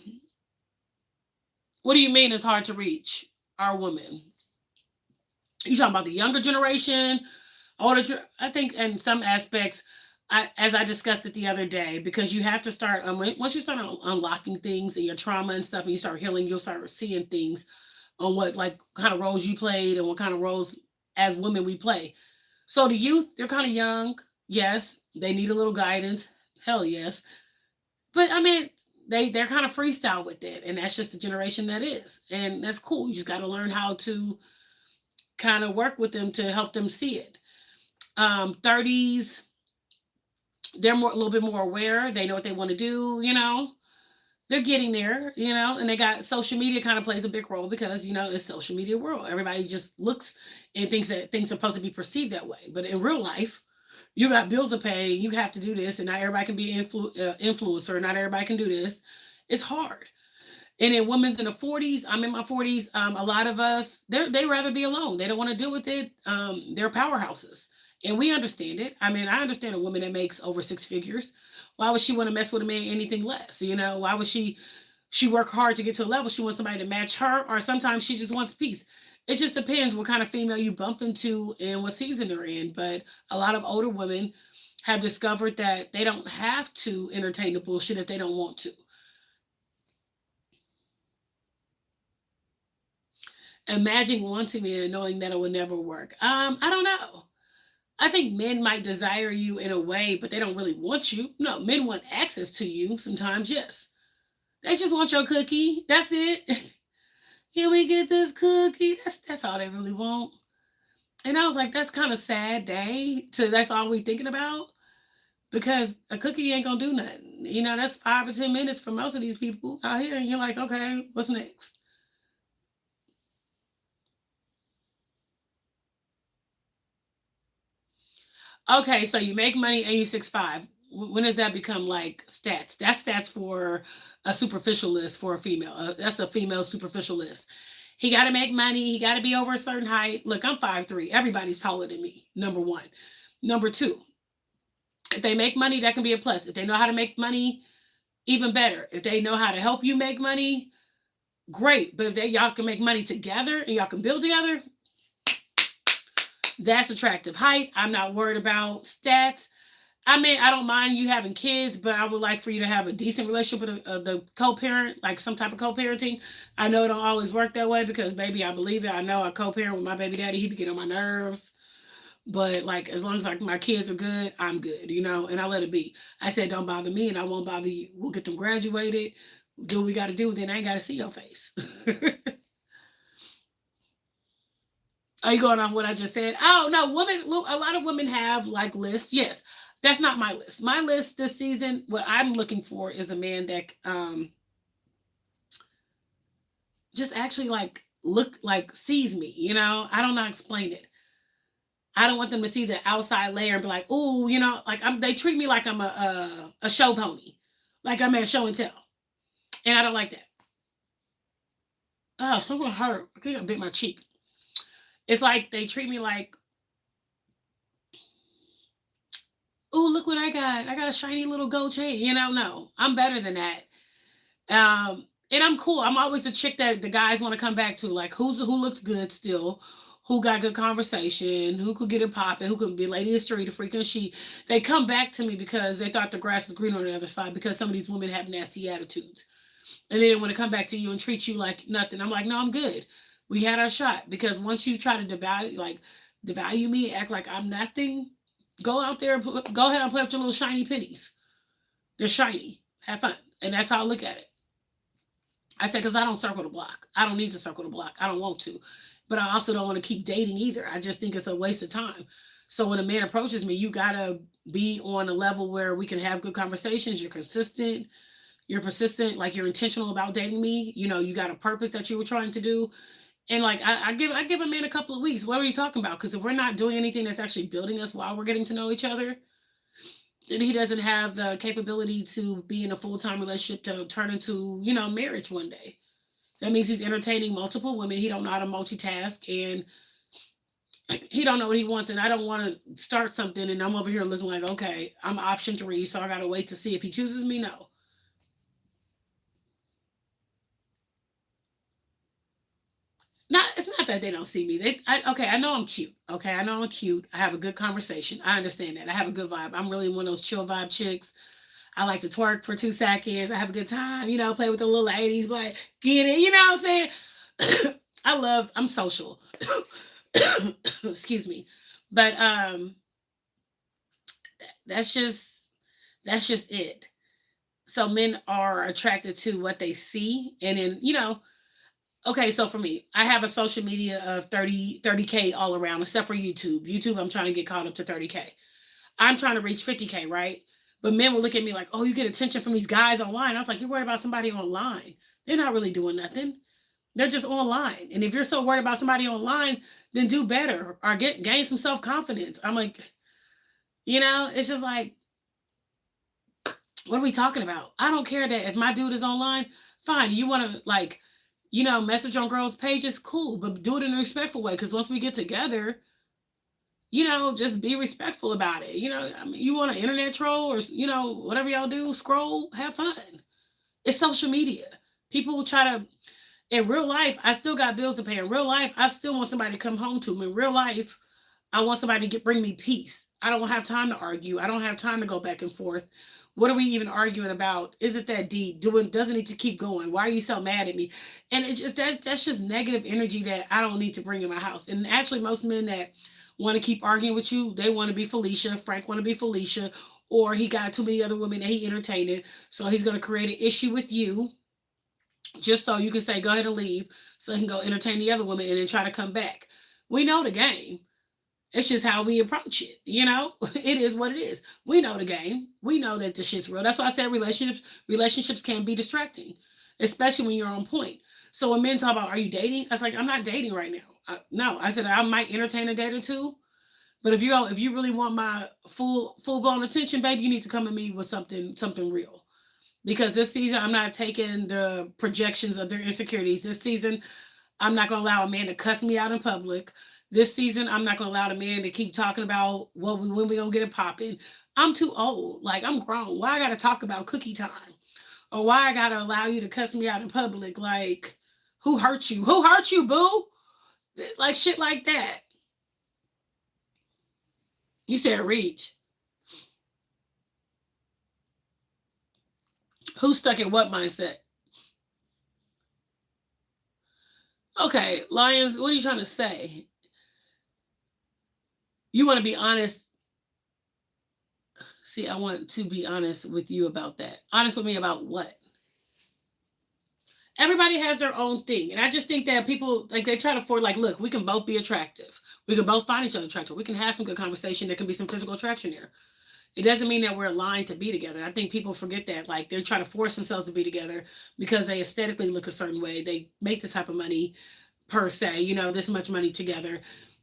What do you mean it's hard to reach our women? You talking about the younger generation, older? I think in some aspects, as I discussed it the other day, because you have to start once you start unlocking things and your trauma and stuff, and you start healing, you'll start seeing things on what, like, kind of roles you played and what kind of roles as women we play. So the youth, they're kind of young. Yes, they need a little guidance. Hell yes. But I mean, they're kind of freestyle with it, and that's just the generation that is, and that's cool. You just got to learn how to kind of work with them to help them see it. 30s, they're a little bit more aware. They know what they want to do. They're getting there. And they got social media kind of plays a big role because, it's social media world. Everybody just looks and thinks that things are supposed to be perceived that way. But in real life, you got bills to pay. You have to do this, and not everybody can be an influencer. Not everybody can do this. It's hard. And in women's in the 40s, I'm in my 40s. A lot of us, they rather be alone. They don't want to deal with it. They're powerhouses, and we understand it. I mean, I understand a woman that makes over six figures. Why would she want to mess with a man anything less? Why would she work hard to get to a level? She wants somebody to match her, or sometimes she just wants peace. It just depends what kind of female you bump into and what season they're in. But a lot of older women have discovered that they don't have to entertain the bullshit if they don't want to. Imagine wanting me and knowing that it will never work. I don't know. I think men might desire you in a way, but they don't really want you. No, men want access to you sometimes, yes. They just want your cookie. That's it. Can we get this cookie? That's all they really want. And I was like, that's kind of sad day to that's all we thinking about. Because a cookie ain't gonna do nothing. That's 5 or 10 minutes for most of these people out here, and you're like, okay, what's next? Okay, so you make money and you 6'5". When does that become like stats? That's stats for a superficial list for a female. That's a female superficial list. He got to make money. He got to be over a certain height. Look, I'm 5'3". Everybody's taller than me. Number one. Number two, if they make money, that can be a plus. If they know how to make money, even better. If they know how to help you make money, great. But if y'all can make money together and y'all can build together, that's attractive height. I'm not worried about stats. I mean, I don't mind you having kids, but I would like for you to have a decent relationship with the co-parent, like some type of co-parenting. I know it don't always work that way because, baby, I believe it. I know I co-parent with my baby daddy. He be getting on my nerves. But like as long as like my kids are good, I'm good, and I let it be. I said don't bother me and I won't bother you. We'll get them graduated, do what we gotta do, then I ain't gotta see your face. Are you going off what I just said? Oh no, women. A lot of women have like lists. Yes, that's not my list. My list this season, what I'm looking for is a man that just actually like look like sees me. I don't know how to explain it. I don't want them to see the outside layer and be like, "Ooh, like they treat me like I'm a show pony, like I'm at show and tell," and I don't like that. Oh, something hurt. I think I bit my cheek. It's like they treat me like, "Ooh, look what I got! I got a shiny little gold chain." No, I'm better than that. And I'm cool. I'm always the chick that the guys want to come back to. Like who looks good still, who got good conversation, who could get it popping, who could be lady of the street, a freaking she. They come back to me because they thought the grass was green on the other side because some of these women have nasty attitudes. And then they want to come back to you and treat you like nothing. I'm like, no, I'm good. We had our shot. Because once you try to devalue me, act like I'm nothing, go out there, go ahead and put up your little shiny pennies. They're shiny. Have fun. And that's how I look at it. I said, because I don't circle the block. I don't need to circle the block. I don't want to. But I also don't want to keep dating either. I just think it's a waste of time. So when a man approaches me, you got to be on a level where we can have good conversations. You're consistent. You're persistent. Like you're intentional about dating me. You got a purpose that you were trying to do. And like I give a man a couple of weeks. What are you talking about? Because if we're not doing anything that's actually building us while we're getting to know each other, then he doesn't have the capability to be in a full-time relationship to turn into, marriage one day. That means he's entertaining multiple women. He don't know how to multitask and he don't know what he wants. And I don't want to start something and I'm over here looking like, okay, I'm option 3, so I gotta wait to see if he chooses me. No. It's not that they don't see me. Okay, I know I'm cute. Okay, I know I'm cute. I have a good conversation. I understand that. I have a good vibe. I'm really one of those chill vibe chicks. I like to twerk for 2 seconds. I have a good time, play with the little ladies, but get it, you know what I'm saying? I'm social. Excuse me. But that's just that's just it. So men are attracted to what they see and then, okay, so for me, I have a social media of 30K all around except for YouTube. YouTube I'm trying to get caught up to 30K. I'm trying to reach 50K, right? But men will look at me like, oh, you get attention from these guys online. I was like, you're worried about somebody online. They're not really doing nothing. They're just online. And if you're so worried about somebody online, then do better or gain some self-confidence. I'm like, it's just like, what are we talking about? I don't care that if my dude is online, fine. You want to message on girls' pages, cool, but do it in a respectful way. Because once we get together, just be respectful about it. I mean, you want an internet troll or, whatever y'all do, scroll, have fun. It's social media. People will try to, in real life, I still got bills to pay. In real life, I still want somebody to come home to me. In real life, I want somebody to bring me peace. I don't have time to argue. I don't have time to go back and forth. What are we even arguing about? Is it that deep? Doesn't need to keep going? Why are you so mad at me? And it's just that's just negative energy that I don't need to bring in my house. And actually, most men that want to keep arguing with you, they want to be Felicia. Frank want to be Felicia, or he got too many other women that he entertained, so he's going to create an issue with you, just so you can say go ahead and leave, so he can go entertain the other women and then try to come back. We know the game. It's just how we approach it, It is what it is. We know the game. We know that the shit's real. That's why I said relationships can be distracting, especially when you're on point. So when men talk about, are you dating? I was like, I'm not dating right now. No, I said I might entertain a date or two, but if you really want my full blown attention, baby, you need to come at me with something real. Because this season I'm not taking the projections of their insecurities. This season I'm not going to allow a man to cuss me out in public. This season, I'm not going to allow a man to keep talking about when we going to get it popping. I'm too old. Like, I'm grown. Why I got to talk about cookie time? Or why I got to allow you to cuss me out in public? Like, who hurt you? Who hurt you, boo? Like, shit like that. You said reach. Who's stuck in what mindset? Okay, Lions, what are you trying to say? You want to be honest. See, I want to be honest with you about that. Honest with me about what? Everybody has their own thing. And I just think that people, like, they try to forward, like, look, we can both be attractive. We can both find each other attractive. We can have some good conversation. There can be some physical attraction there. It doesn't mean that we're aligned to be together. I think people forget that. Like, they're trying to force themselves to be together because they aesthetically look a certain way. They make this type of money, per se, this much money together.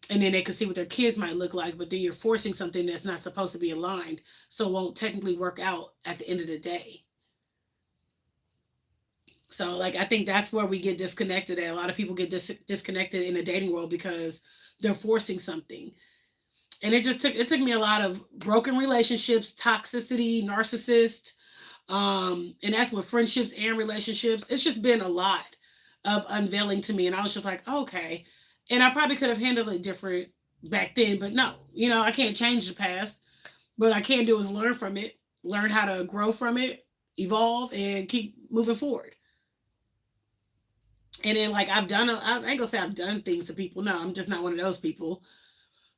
And then they can see what their kids might look like. But then you're forcing something that's not supposed to be aligned. So it won't technically work out at the end of the day. So, like, I think that's where we get disconnected. And a lot of people get disconnected in the dating world because they're forcing something. And it took me a lot of broken relationships, toxicity, narcissist, and that's with friendships and relationships. It's just been a lot of unveiling to me, and I was just like, okay. And I probably could have handled it different back then, but no, I can't change the past. What I can do is learn from it, learn how to grow from it, evolve, and keep moving forward. And then, like, I ain't gonna say I've done things to people. No, I'm just not one of those people.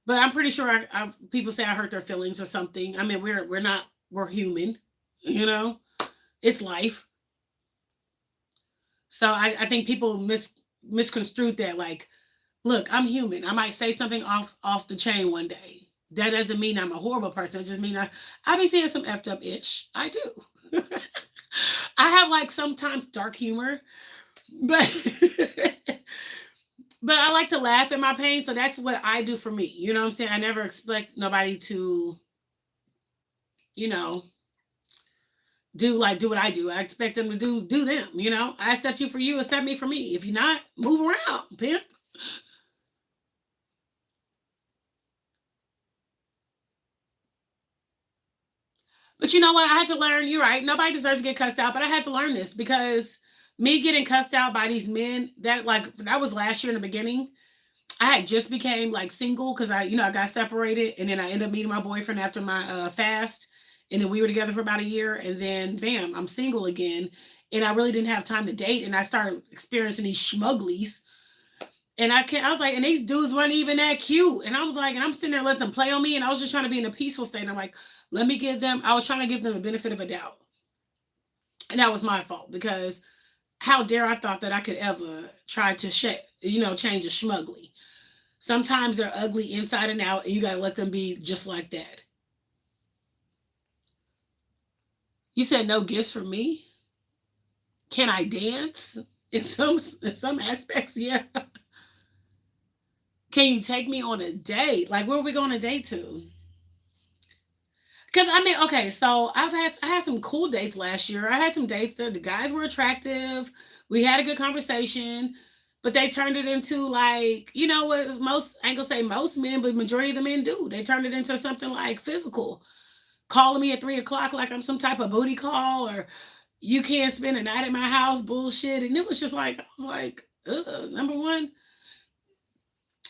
But I'm pretty sure people say I hurt their feelings or something. I mean, we're human, you know. It's life. So I think people misconstrued that. Like, look, I'm human. I might say something off the chain one day. That doesn't mean I'm a horrible person. It just mean I be saying some effed up itch. I do. I have, like, sometimes dark humor, but but I like to laugh at my pain, so that's what I do for me. You know what I'm saying? I never expect nobody to, you know, do what I do. I expect them to do them. I accept you for you, accept me for me. If you're not, move around, pimp. But you know what? I had to learn, you're right. Nobody deserves to get cussed out, but I had to learn this because me getting cussed out by these men, that was last year in the beginning. I had just became, like, single because I got separated, and then I ended up meeting my boyfriend after my fast, and then we were together for about a year, and then bam, I'm single again, and I really didn't have time to date, and I started experiencing these schmugglies, and I was like, and these dudes weren't even that cute, and I was like, and I'm sitting there letting them play on me, and I was just trying to be in a peaceful state. And I'm like, I was trying to give them the benefit of a doubt, and that was my fault because how dare I thought that I could ever try to change a schmuggly. Sometimes they're ugly inside and out, and you gotta let them be just like that. You said no gifts for me? Can I dance? In some aspects, yeah. Can you take me on a date? Like, where are we going to date to? Because I mean, okay, so I had some cool dates last year. I had some dates that the guys were attractive. We had a good conversation, but they turned it into, like, what most, I ain't gonna say most men, but majority of the men do. They turned it into something like physical, calling me at 3 o'clock like I'm some type of booty call, or you can't spend a night at my house, bullshit. And it was just like, I was like, ugh, number one,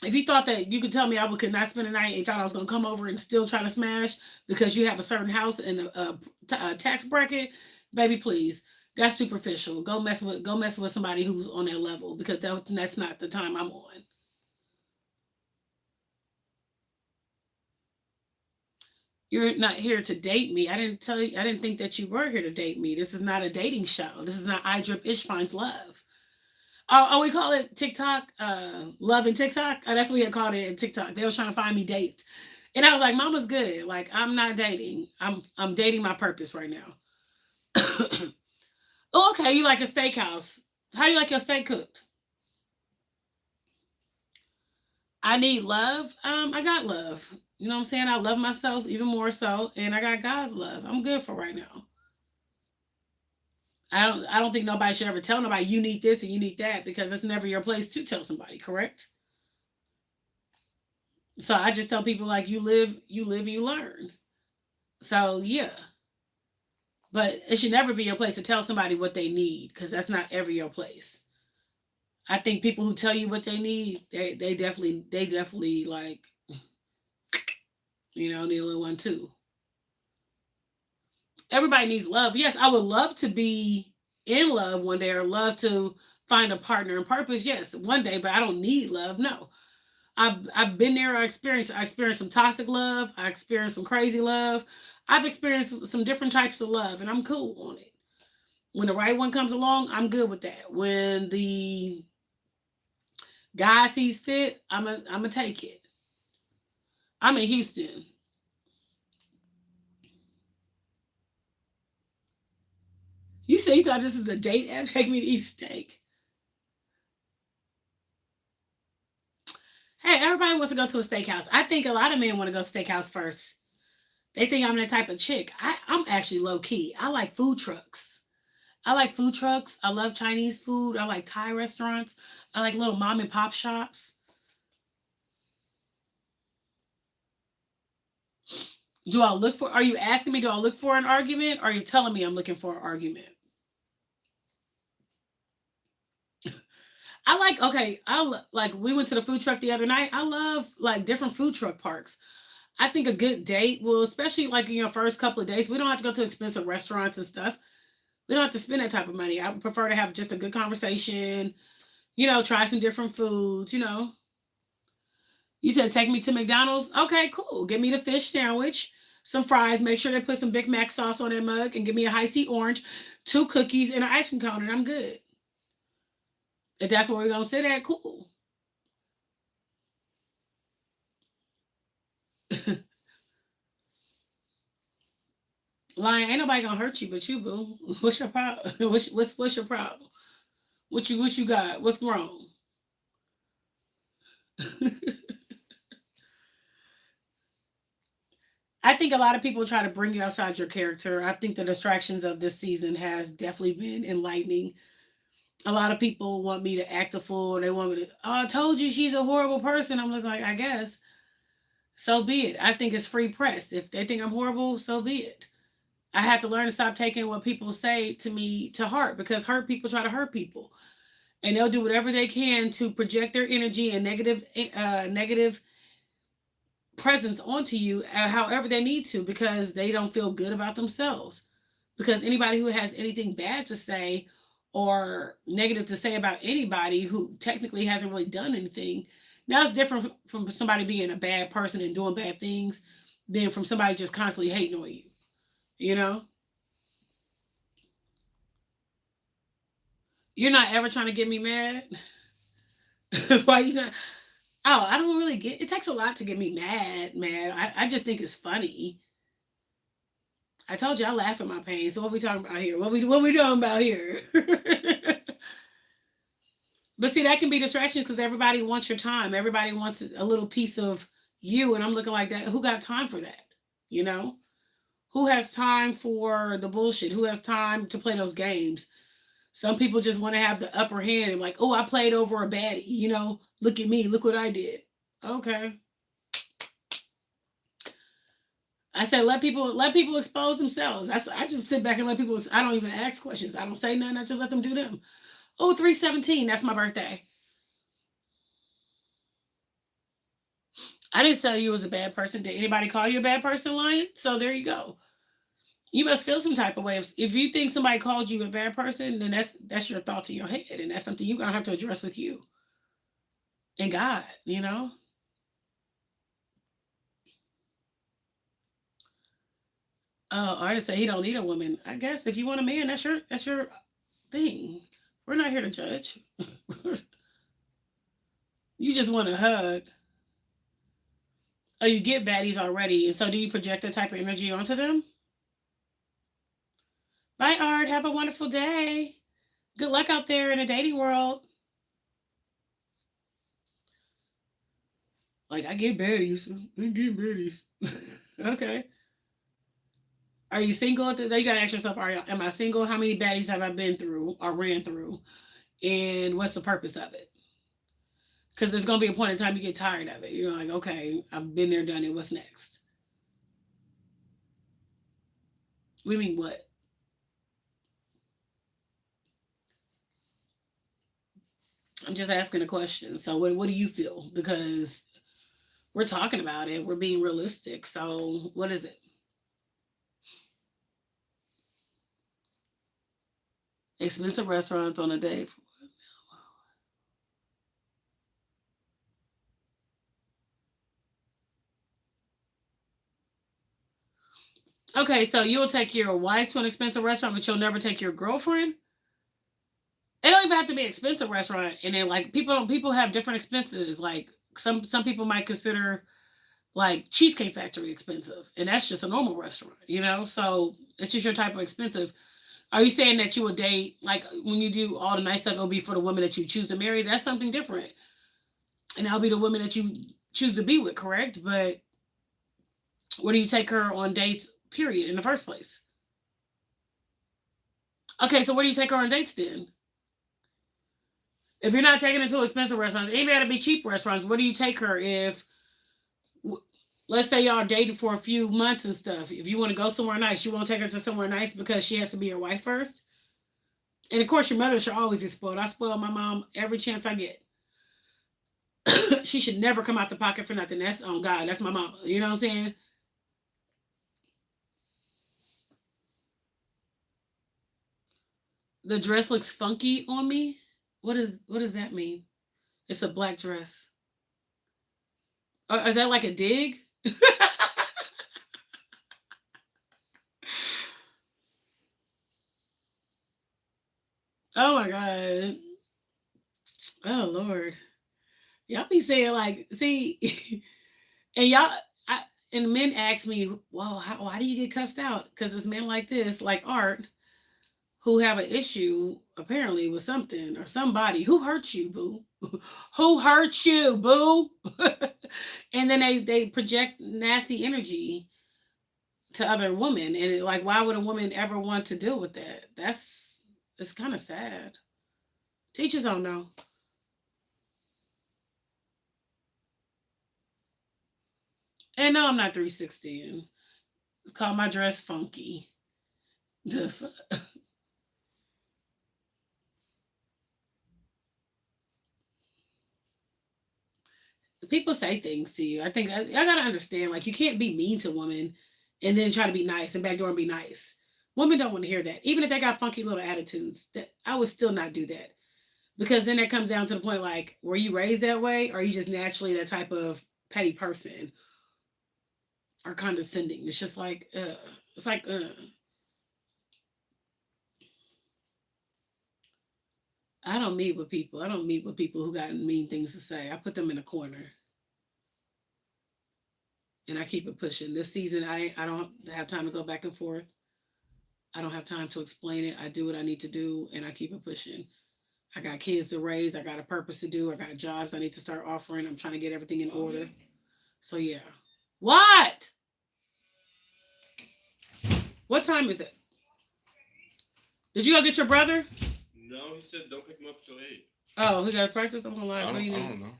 if you thought that you could tell me I could not spend a night and thought I was gonna come over and still try to smash because you have a certain house and a tax bracket, baby, please. That's superficial. Go mess with somebody who's on that level because that's not the time I'm on. You're not here to date me. I didn't tell you. I didn't think that you were here to date me. This is not a dating show. This is not IDripIsh finds love. Oh, we call it TikTok, love and TikTok. Oh, that's what we had called it in TikTok. They was trying to find me dates, and I was like, "Mama's good. Like, I'm not dating. I'm dating my purpose right now." Oh, okay. You like a steakhouse? How do you like your steak cooked? I need love. I got love. You know what I'm saying? I love myself even more so, and I got God's love. I'm good for right now. I don't think nobody should ever tell nobody you need this and you need that because it's never your place to tell somebody, correct? So I just tell people, like, you live, you learn. So yeah. But it should never be your place to tell somebody what they need because that's not ever your place. I think people who tell you what they need, they definitely like, need a little one too. Everybody needs love. Yes, I would love to be in love one day or love to find a partner in purpose. Yes, one day, but I don't need love. No. I've been there. I experienced some toxic love. I experienced some crazy love. I've experienced some different types of love, and I'm cool on it. When the right one comes along, I'm good with that. When the guy sees fit, I'm gonna take it. I'm in Houston. You say you thought this is a date app? Take me to eat steak. Hey, everybody wants to go to a steakhouse. I think a lot of men want to go to steakhouse first. They think I'm that type of chick. I'm actually low key. I like food trucks. I like food trucks. I love Chinese food. I like Thai restaurants. I like little mom and pop shops. Do I look for, are you asking me, do I look for an argument? Or are you telling me I'm looking for an argument? I like, okay, like, we went to the food truck the other night. I love like different food truck parks. I think a good date will, especially like in your first couple of days, we don't have to go to expensive restaurants and stuff. We don't have to spend that type of money. I would prefer to have just a good conversation, try some different foods. You said take me to McDonald's. Okay, cool. Give me the fish sandwich, some fries. Make sure they put some Big Mac sauce on that mug, and give me a high C orange, two cookies, and an ice cream cone, and I'm good. If that's where we're gonna sit at, cool. Lion, ain't nobody gonna hurt you but you, boo. What's your problem? What's your problem? What you got? What's wrong? I think a lot of people try to bring you outside your character. I think the distractions of this season has definitely been enlightening. A lot of people want me to act a fool. They want me to, oh, I told you she's a horrible person. I'm looking like, I guess. So be it. I think it's free press. If they think I'm horrible, so be it. I had to learn to stop taking what people say to me to heart, because hurt people try to hurt people. And they'll do whatever they can to project their energy and negative presence onto you, however they need to, because they don't feel good about themselves. Because anybody who has anything bad to say or negative to say about anybody who technically hasn't really done anything, now it's different from somebody being a bad person and doing bad things than from somebody just constantly hating on you. You know, you're not ever trying to get me mad. Why you not? Oh, I don't really get. It takes a lot to get me mad, man. I just think it's funny. I told you I laugh at my pain. So what we talking about here? What we doing about here? But see, that can be distractions because everybody wants your time. Everybody wants a little piece of you, and I'm looking like that. Who got time for that? You know, who has time for the bullshit? Who has time to play those games? Some people just want to have the upper hand and like, oh, I played over a baddie. Look at me. Look what I did. Okay. I said let people expose themselves. I just sit back and let people. I don't even ask questions. I don't say nothing. I just let them do them. Oh, 3/17. That's my birthday. I didn't tell you was a bad person. Did anybody call you a bad person, Lion? So there you go. You must feel some type of way. If you think somebody called you a bad person, then that's your thoughts in your head, and that's something you're gonna have to address with you and God. Artist said he don't need a woman. I guess if you want a man, that's your thing. We're not here to judge. You just want a hug. Oh, you get baddies already, and so do you project that type of energy onto them? Bye, Art. Have a wonderful day. Good luck out there in the dating world. Like, I get baddies. I get baddies. Okay. Are you single? You gotta ask yourself, am I single? How many baddies have I been through or ran through? And what's the purpose of it? Because there's gonna be a point in time you get tired of it. You're like, okay, I've been there, done it. What's next? What do you mean, what? I'm just asking a question. So, what do you feel? Because we're talking about it. We're being realistic. So, what is it? Expensive restaurants on a date. Okay, so you'll take your wife to an expensive restaurant, but you'll never take your girlfriend? It don't even have to be an expensive restaurant. And then like people have different expenses. Like some people might consider like Cheesecake Factory expensive, and that's just a normal restaurant, you know. So it's just your type of expensive. Are you saying that you would date like when you do all the nice stuff? It'll be for the woman that you choose to marry. That's something different, and that'll be the woman that you choose to be with, correct? But where do you take her on dates? Period. In the first place. Okay, so where do you take her on dates then? If you're not taking her to expensive restaurants, it even got to be cheap restaurants. Where do you take her if let's say y'all dated for a few months and stuff. If you want to go somewhere nice, you won't take her to somewhere nice because she has to be your wife first. And of course, your mother should always get spoiled. I spoil my mom every chance I get. She should never come out the pocket for nothing. That's on God. That's my mom. You know what I'm saying? The dress looks funky on me. What does that mean? It's a black dress. Is that like a dig? Oh my god. Oh Lord. Y'all be saying like, see, and y'all, I, and men ask me, well, why do you get cussed out? Because it's men like this, like Art, who have an issue apparently with something or somebody. Who hurt you, boo? Who hurt you, boo? And then they project nasty energy to other women, and like, why would a woman ever want to deal with that? It's kind of sad. Teachers don't know. And no, I'm not 360. It's called my dress funky. The people say things to you. I think I gotta understand. Like you can't be mean to women and then try to be nice and backdoor and be nice. Women don't want to hear that. Even if they got funky little attitudes, that I would still not do that. Because then that comes down to the point like, were you raised that way? Or are you just naturally that type of petty person or condescending? It's just like, it's like, I don't meet with people. I don't meet with people who got mean things to say. I put them in a corner and I keep it pushing. This season, I don't have time to go back and forth. I don't have time to explain it. I do what I need to do and I keep it pushing. I got kids to raise. I got a purpose to do. I got jobs I need to start offering. I'm trying to get everything in order. So yeah. What? What time is it? Did you go get your brother? No, he said don't pick him up till 8. Oh, he got practice. I'm like, I don't know.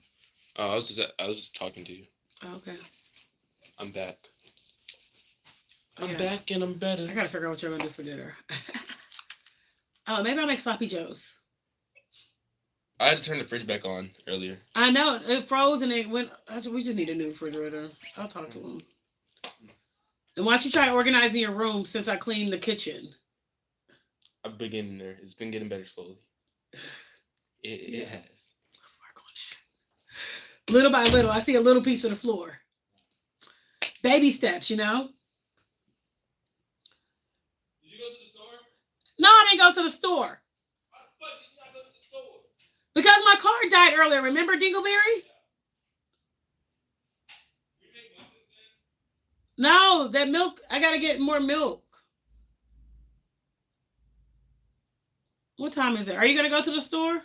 I was just talking to you. Oh, okay. I'm back. I'm back and I'm better. I gotta figure out what you're gonna do for dinner. Oh, maybe I'll make sloppy joes. I had to turn the fridge back on earlier. I know it froze and it went. We just need a new refrigerator. I'll talk to him. And why don't you try organizing your room since I cleaned the kitchen? I've been getting there. It's been getting better slowly. It has. Let's work on that. Little by little, I see a little piece of the floor. Baby steps, you know. Did you go to the store? No, I didn't go to the store. Why the fuck did you not go to the store? Because my car died earlier. Remember Dingleberry? No, that milk. I gotta get more milk. What time is it? Are you gonna go to the store?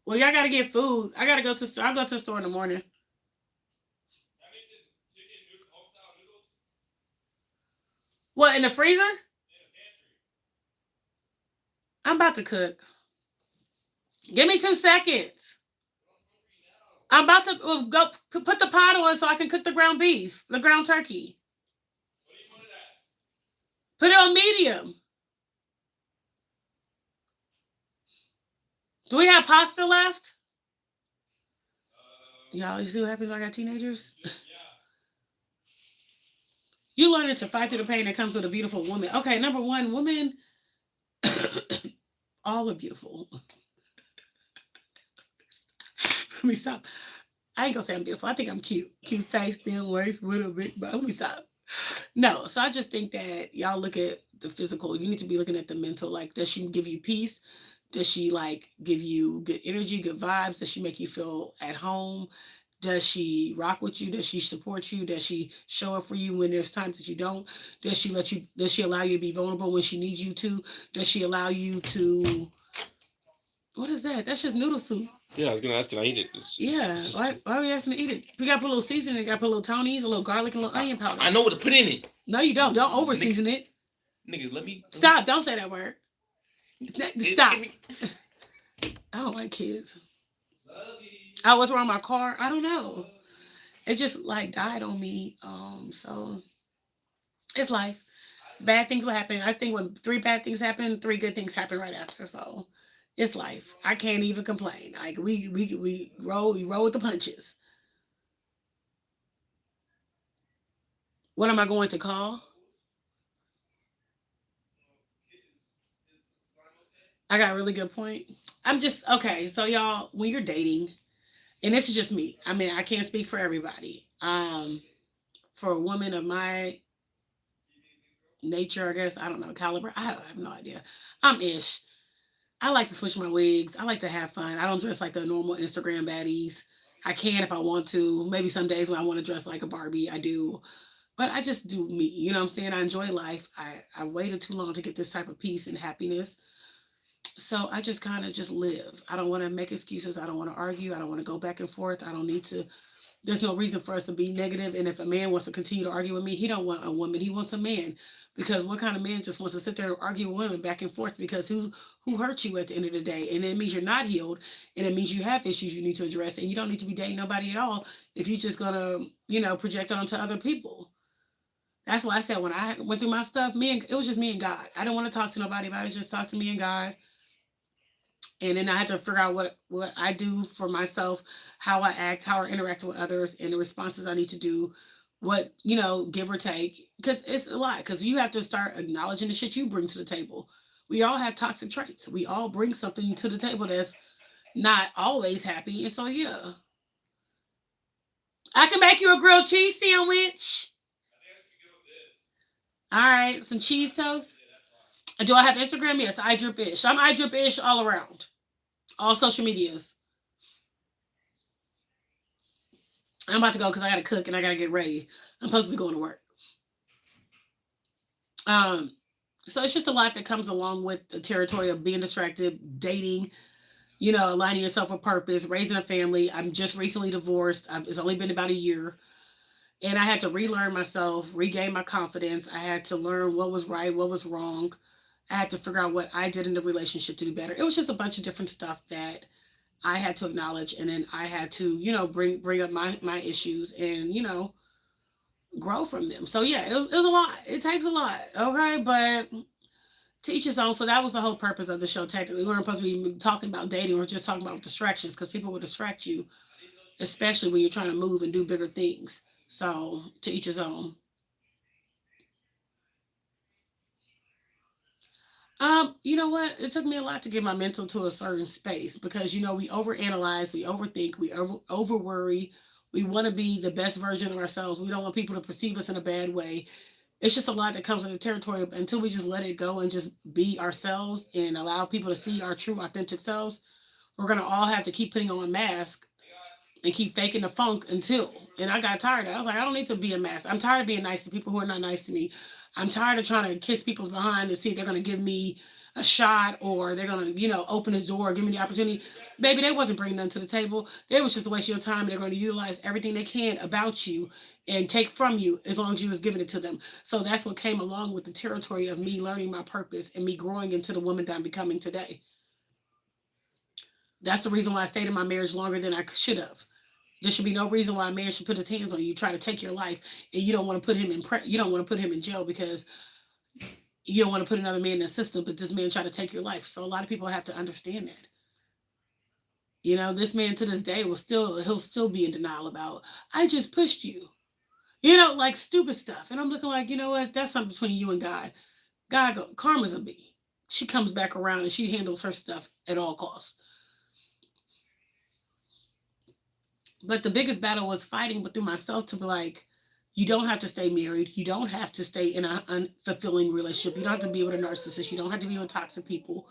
Well, y'all gotta get food. I gotta go to the store. I'll go to the store in the morning. What, in the freezer? I'm about to cook. Give me 2 seconds. I'm about to go put the pot on so I can cook the ground beef, the ground turkey. Put it on medium. Do we have pasta left? Y'all, you see what happens when I got teenagers? You learning to fight through the pain that comes with a beautiful woman. Okay, number one, women, all are beautiful. Let me stop. I ain't gonna say I'm beautiful. I think I'm cute. Cute face, thin waist, with a big butt. Let me stop. No, so I just think that y'all look at the physical. You need to be looking at the mental. Like, does she give you peace? Does she like give you good energy, good vibes? Does she make you feel at home? Does she rock with you? Does she support you? Does she show up for you when there's times that you don't? Does she let you? Does she allow you to be vulnerable when she needs you to? Does she allow you to? What is that? That's just noodle soup. Yeah, I was gonna ask, can I eat it? It's Yeah. just. Why are we asking to eat it? We got to put a little seasoning. We got to put a little Tony's, a little garlic, and a little onion powder. I know what to put in it. No, you don't. Don't over season it. Niggas, let me. Stop. Don't say that word. Stop. I don't like kids. Oh, what's wrong with my car? I don't know. It just like died on me. So it's life. Bad things will happen. I think when three bad things happen, three good things happen right after. So it's life. I can't even complain. Like we roll with the punches. What am I going to call? I got a really good point. I'm just okay. So y'all, when you're dating, and this is just me. I mean, I can't speak for everybody. For a woman of my nature, I guess I don't know caliber. I have no idea. I'm ish. I like to switch my wigs. I like to have fun. I don't dress like the normal Instagram baddies. I can if I want to. Maybe some days when I want to dress like a Barbie, I do. But I just do me. You know what I'm saying? I enjoy life. I waited too long to get this type of peace and happiness. So I just kind of just live. I don't want to make excuses. I don't want to argue. I don't want to go back and forth. I don't need to. There's no reason for us to be negative. And if a man wants to continue to argue with me, he don't want a woman. He wants a man. Because what kind of man just wants to sit there and argue with women back and forth? Because who hurt you at the end of the day? And it means you're not healed, and it means you have issues you need to address, and you don't need to be dating nobody at all if you're just gonna project it onto other people. That's why I said when I went through my stuff, it was just me and God. I don't want to talk to nobody about it. Just talk to me and God, and then I had to figure out what I do for myself, how I act, how I interact with others, and the responses I need to do, what give or take, because it's a lot. Because you have to start acknowledging the shit you bring to the table. We all have toxic traits. We all bring something to the table that's not always happy, and so yeah, I can make you a grilled cheese sandwich. All right, some cheese toast. Do I have Instagram? Yes, IDripIsh. I'm IDripIsh all around, all social medias. I'm about to go because I gotta cook and I gotta get ready. I'm supposed to be going to work. Um, so it's just a lot that comes along with the territory of being distracted, dating, aligning yourself with purpose, raising a family. I'm just recently divorced. It's only been about a year. And I had to relearn myself, regain my confidence. I had to learn what was right, what was wrong. I had to figure out what I did in the relationship to do better. It was just a bunch of different stuff that I had to acknowledge, and then I had to, bring up my issues and grow from them. So yeah, it was a lot. It takes a lot, okay, but to each his own. So that was the whole purpose of the show. Technically, we weren't supposed to be talking about dating. We're just talking about distractions because people will distract you, especially when you're trying to move and do bigger things. So to each his own. You know what? It took me a lot to get my mental to a certain space because we overanalyze, we overthink, we over worry. We want to be the best version of ourselves. We don't want people to perceive us in a bad way. It's just a lot that comes with the territory until we just let it go and just be ourselves and allow people to see our true authentic selves. We're gonna all have to keep putting on a mask and keep faking the funk until. And I got tired of it. I was like, I don't need to be a mask. I'm tired of being nice to people who are not nice to me. I'm tired of trying to kiss people's behind to see if they're gonna give me a shot or they're gonna, open this door or give me the opportunity. Baby, they wasn't bringing nothing to the table. They was just a waste of your time. They're going to utilize everything they can about you and take from you as long as you was giving it to them. So that's what came along with the territory of me learning my purpose and me growing into the woman that I'm becoming today. That's the reason why I stayed in my marriage longer than I should have. There should be no reason why a man should put his hands on you, try to take your life, and you don't want to put him in you don't want to put him in jail because you don't want to put another man in the system, but this man tried to take your life. So a lot of people have to understand that. This man to this day he'll still be in denial about I just pushed you. Like stupid stuff. And I'm looking like, you know what? That's something between you and God. Karma's a bee. She comes back around and she handles her stuff at all costs. But the biggest battle was fighting within myself to be like, you don't have to stay married. You don't have to stay in a unfulfilling relationship. You don't have to be with a narcissist. You don't have to be with toxic people.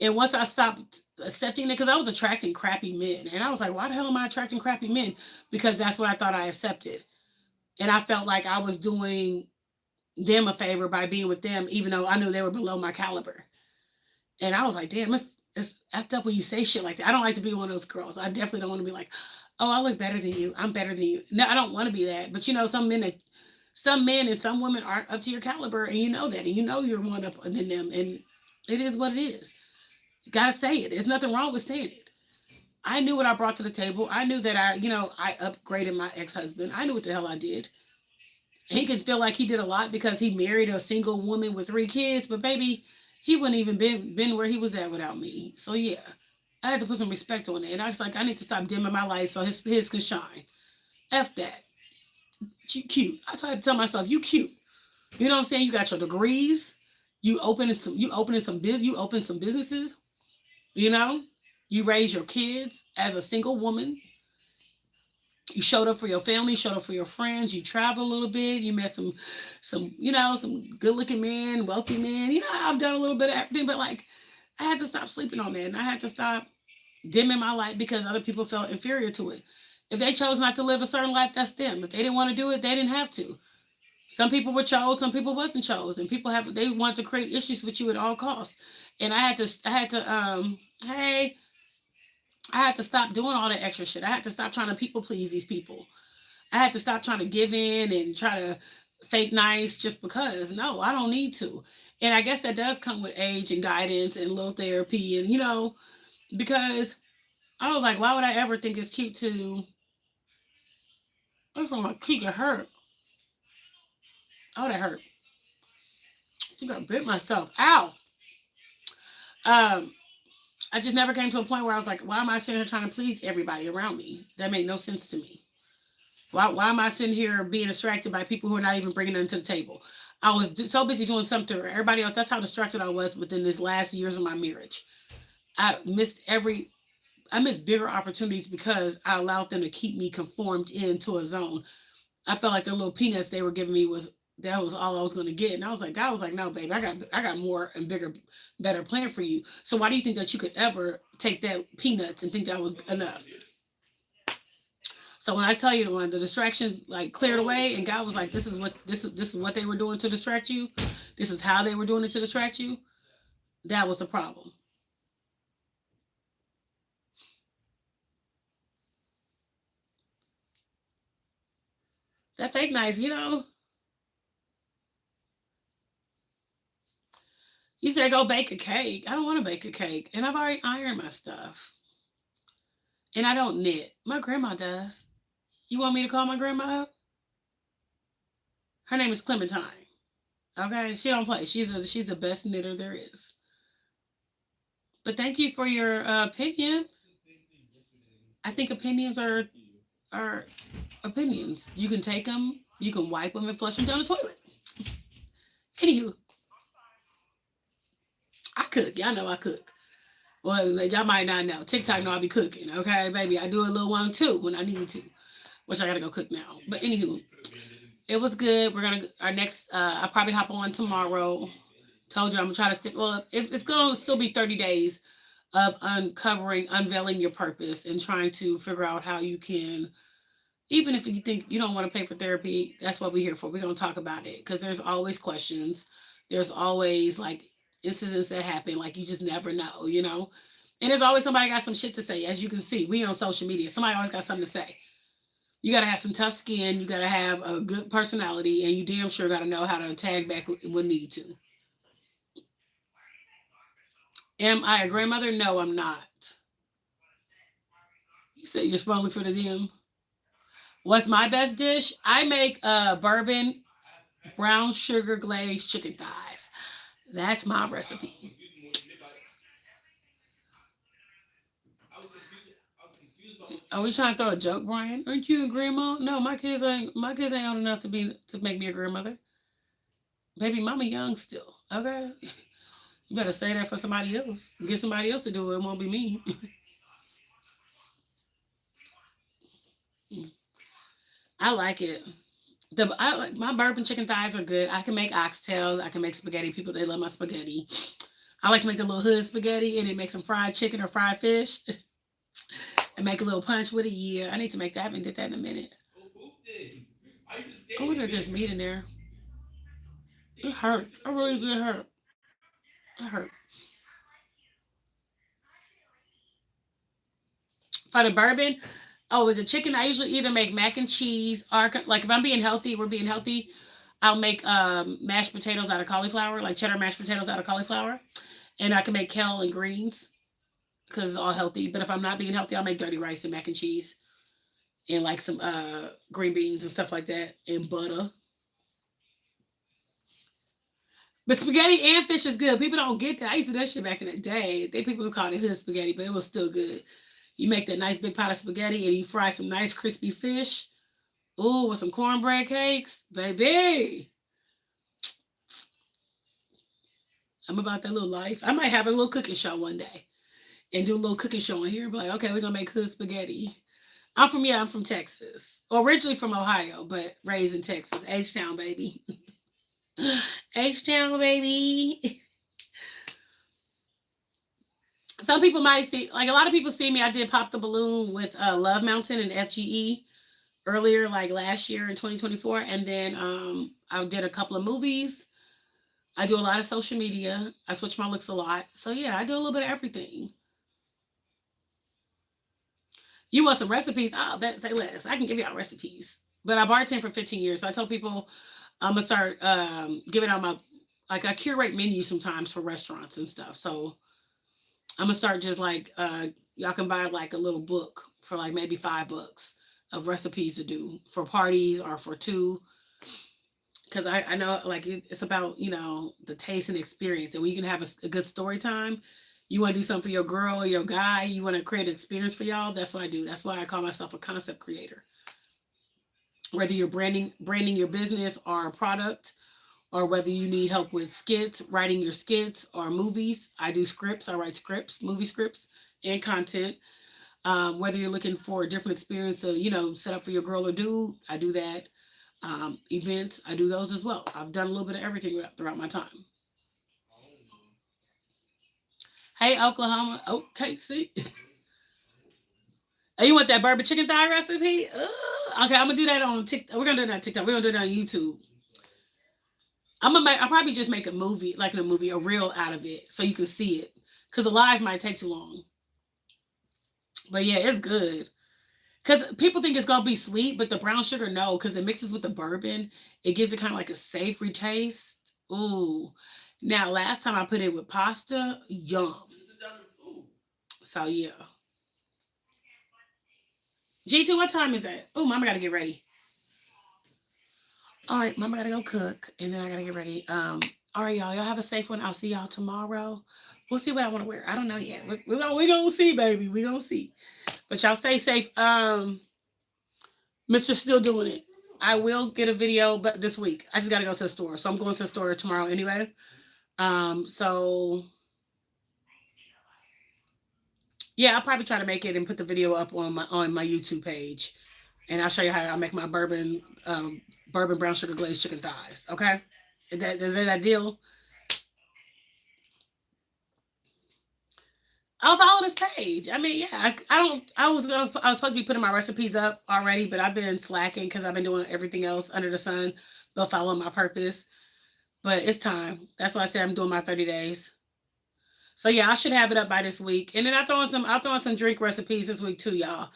And once I stopped accepting it, because I was attracting crappy men, and I was like, why the hell am I attracting crappy men? Because that's what I thought I accepted. And I felt like I was doing them a favor by being with them, even though I knew they were below my caliber. And I was like, damn, it's effed up when you say shit like that. I don't like to be one of those girls. I definitely don't want to be like, oh, I look better than you. I'm better than you. No, I don't want to be that. But some men and some women aren't up to your caliber, and you know that, and you know you're one up than them, and it is what it is. You gotta say it. There's nothing wrong with saying it. I knew what I brought to the table. I knew that I upgraded my ex husband. I knew what the hell I did. He could feel like he did a lot because he married a single woman with 3 kids, but baby, he wouldn't even been where he was at without me. So yeah, I had to put some respect on it. And I was like, I need to stop dimming my light so his can shine. F that. You cute. I tried to tell myself, you cute. You know what I'm saying? You got your degrees. You open some businesses, you know? You raise your kids as a single woman. You showed up for your family, showed up for your friends, you traveled a little bit, you met some good looking men, wealthy men. I've done a little bit of everything, but like I had to stop sleeping on that, and I had to stop dimming my light because other people felt inferior to it. If they chose not to live a certain life, that's them. If they didn't want to do it, they didn't have to. Some people were chose, some people wasn't chose, and they want to create issues with you at all costs. And hey, I had to stop doing all that extra shit. I had to stop trying to people please these people. I had to stop trying to give in and try to fake nice just because. No, I don't need to. And I guess that does come with age and guidance and a little therapy and because I was like, why would I ever think it's cute to look on my cheek, it hurt. Oh, that hurt. I think I bit myself. Ow. Um, I just never came to a point where I was like, why am I sitting here trying to please everybody around me? That made no sense to me. Why am I sitting here being distracted by people who are not even bringing them to the table? I was so busy doing something for everybody else. That's how distracted I was within this last years of my marriage. I missed every I missed bigger opportunities because I allowed them to keep me conformed into a zone. I felt like the little peanuts they were giving me was all I was going to get, and God was like, no, babe, I got more and bigger, better plan for you. So why do you think that you could ever take that peanuts and think that was enough? So when I tell you when the distractions like cleared away, and God was like, this is what they were doing to distract you. This is how they were doing it to distract you. That was the problem. That fake nice, you said go bake a cake. I don't want to bake a cake, and I've already ironed my stuff, and I don't knit. My grandma does. You want me to call my grandma up? Her name is Clementine. Okay, she don't play. She's the best knitter there is. But thank you for your opinion. I think opinions are opinions. You can take them, you can wipe them, and flush them down the toilet. Anywho, I cook. Y'all know I cook. Well, y'all might not know. TikTok know I be cooking. Okay, baby, I do a little one too when I need to. Which I gotta go cook now. But anywho, it was good. We're gonna our next. I'll probably hop on tomorrow. Told you I'm gonna try to stick. Well, it's gonna still be 30 days of unveiling your purpose and trying to figure out how you can, even if you think you don't want to pay for therapy, that's what we're here for. We're going to talk about it because there's always questions. There's always like incidents that happen. Like you just never know. And there's always somebody got some shit to say. As you can see, we on social media. Somebody always got something to say. You got to have some tough skin. You got to have a good personality. And you damn sure got to know how to tag back when need to. Am I a grandmother? No, I'm not. You said you're spoiling for the DM. What's my best dish? I make bourbon brown sugar glazed chicken thighs. That's my recipe. Are we trying to throw a joke, Brian? Aren't you a grandma? No, my kids ain't old enough to make me a grandmother. Baby mama young still. Okay. You better say that for somebody else. Get somebody else to do it. It won't be me. Mm. I like it. I like my bourbon chicken thighs are good. I can make oxtails. I can make spaghetti. People they love my spaghetti. I like to make the little hood spaghetti and then make some fried chicken or fried fish and make a little punch with it. Yeah, I need to make that. I haven't did that in a minute. Oh, there's just meat in there. It hurt. It really did hurt. It hurt. For the bourbon, oh, with the chicken, I usually either make mac and cheese or like if I'm being healthy, we're being healthy. I'll make mashed potatoes out of cauliflower, like cheddar mashed potatoes out of cauliflower, and I can make kale and greens because it's all healthy. But if I'm not being healthy, I'll make dirty rice and mac and cheese and like some green beans and stuff like that and butter. But spaghetti and fish is good. People don't get that. I used to do that shit back in the day. They people called it hood spaghetti, but it was still good. You make that nice big pot of spaghetti and you fry some nice crispy fish. Ooh, with some cornbread cakes, baby. I'm about that little life. I might have a little cooking show one day and do a little cooking show in here. Be like, okay, we're gonna make hood spaghetti. I'm from Texas. Originally from Ohio, but raised in Texas. H Town, baby. H Town, baby. Some people might see, like a lot of people see me. I did Pop the Balloon with Love Mountain and FGE earlier, like last year in 2024. And then I did a couple of movies. I do a lot of social media. I switch my looks a lot. So yeah, I do a little bit of everything. You want some recipes? I'll bet say less. I can give y'all recipes. But I bartend for 15 years. So I told people I'm gonna start giving out my like I curate menus sometimes for restaurants and stuff. So I'm gonna start just like y'all can buy like a little book for like maybe $5 of recipes to do for parties or for two. Because I know like it's about the taste and experience, and when you can have a good story time, you want to do something for your girl or your guy, you want to create an experience for y'all. That's what I do. That's why I call myself a concept creator. Whether you're branding your business or a product, or whether you need help with skits, writing your skits or movies. I do scripts. I write scripts, movie scripts, and content. Whether you're looking for a different experience to, set up for your girl or dude, I do that. Events, I do those as well. I've done a little bit of everything throughout my time. Hey, Oklahoma. Okay, see. Oh, you want that bourbon chicken thigh recipe? Ugh. Okay, I'm gonna do that on TikTok. We're gonna do that on TikTok. We're gonna do that on YouTube. I'll probably just make a movie, like in a movie, a reel out of it, so you can see it. Cause the live might take too long. But yeah, it's good. Cause people think it's gonna be sweet, but the brown sugar, no, cause it mixes with the bourbon. It gives it kind of like a savory taste. Ooh. Now, last time I put it with pasta, yum. So yeah. G2, what time is it? Oh, mama gotta get ready. All right, mama gotta go cook, and then I gotta get ready. All right, y'all. Y'all have a safe one. I'll see y'all tomorrow. We'll see what I want to wear. I don't know yet. We gonna see, baby. We gonna see. But y'all stay safe. Mr. Still doing it. I will get a video, but this week I just gotta go to the store. So I'm going to the store tomorrow anyway. So yeah, I'll probably try to make it and put the video up on my YouTube page, and I'll show you how I make my bourbon brown sugar glazed chicken thighs. Okay, is that deal? I'll follow this page. I mean, yeah, I don't. I was supposed to be putting my recipes up already, but I've been slacking because I've been doing everything else under the sun. They'll follow my purpose, but it's time. That's why I said I'm doing my 30 days. So yeah, I should have it up by this week, and then I'll throw in some drink recipes this week too, y'all.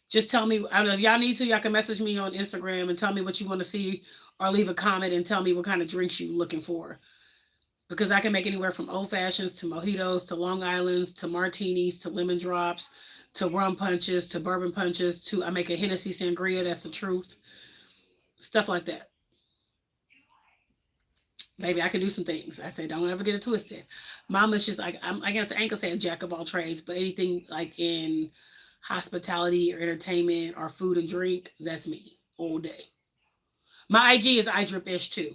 Just tell me. I don't know if y'all need to. Y'all can message me on Instagram and tell me what you want to see, or leave a comment and tell me what kind of drinks you looking for. Because I can make anywhere from old fashions to mojitos to Long Islands to martinis to lemon drops to rum punches to bourbon punches to I make a Hennessy sangria. That's the truth. Stuff like that. Baby, I can do some things. I said, don't ever get it twisted. Mama's just like I guess I ain't gonna say a jack of all trades, but anything like in hospitality or entertainment or food and drink, that's me all day. My IG is IDripIsh too.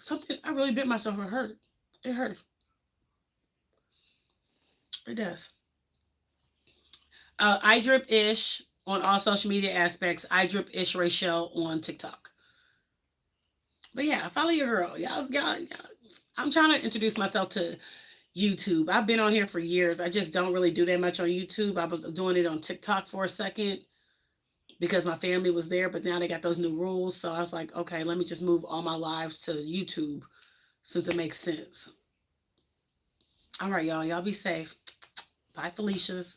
Something I really bit myself. It hurt. It hurt. It does. IDripIsh on all social media aspects. IDripIsh Rachel on TikTok. But yeah, follow your girl. Y'all. I'm trying to introduce myself to YouTube. I've been on here for years. I just don't really do that much on YouTube. I was doing it on TikTok for a second because my family was there, but now they got those new rules. So I was like, okay, let me just move all my lives to YouTube since it makes sense. All right, y'all. Y'all be safe. Bye, Felicia's.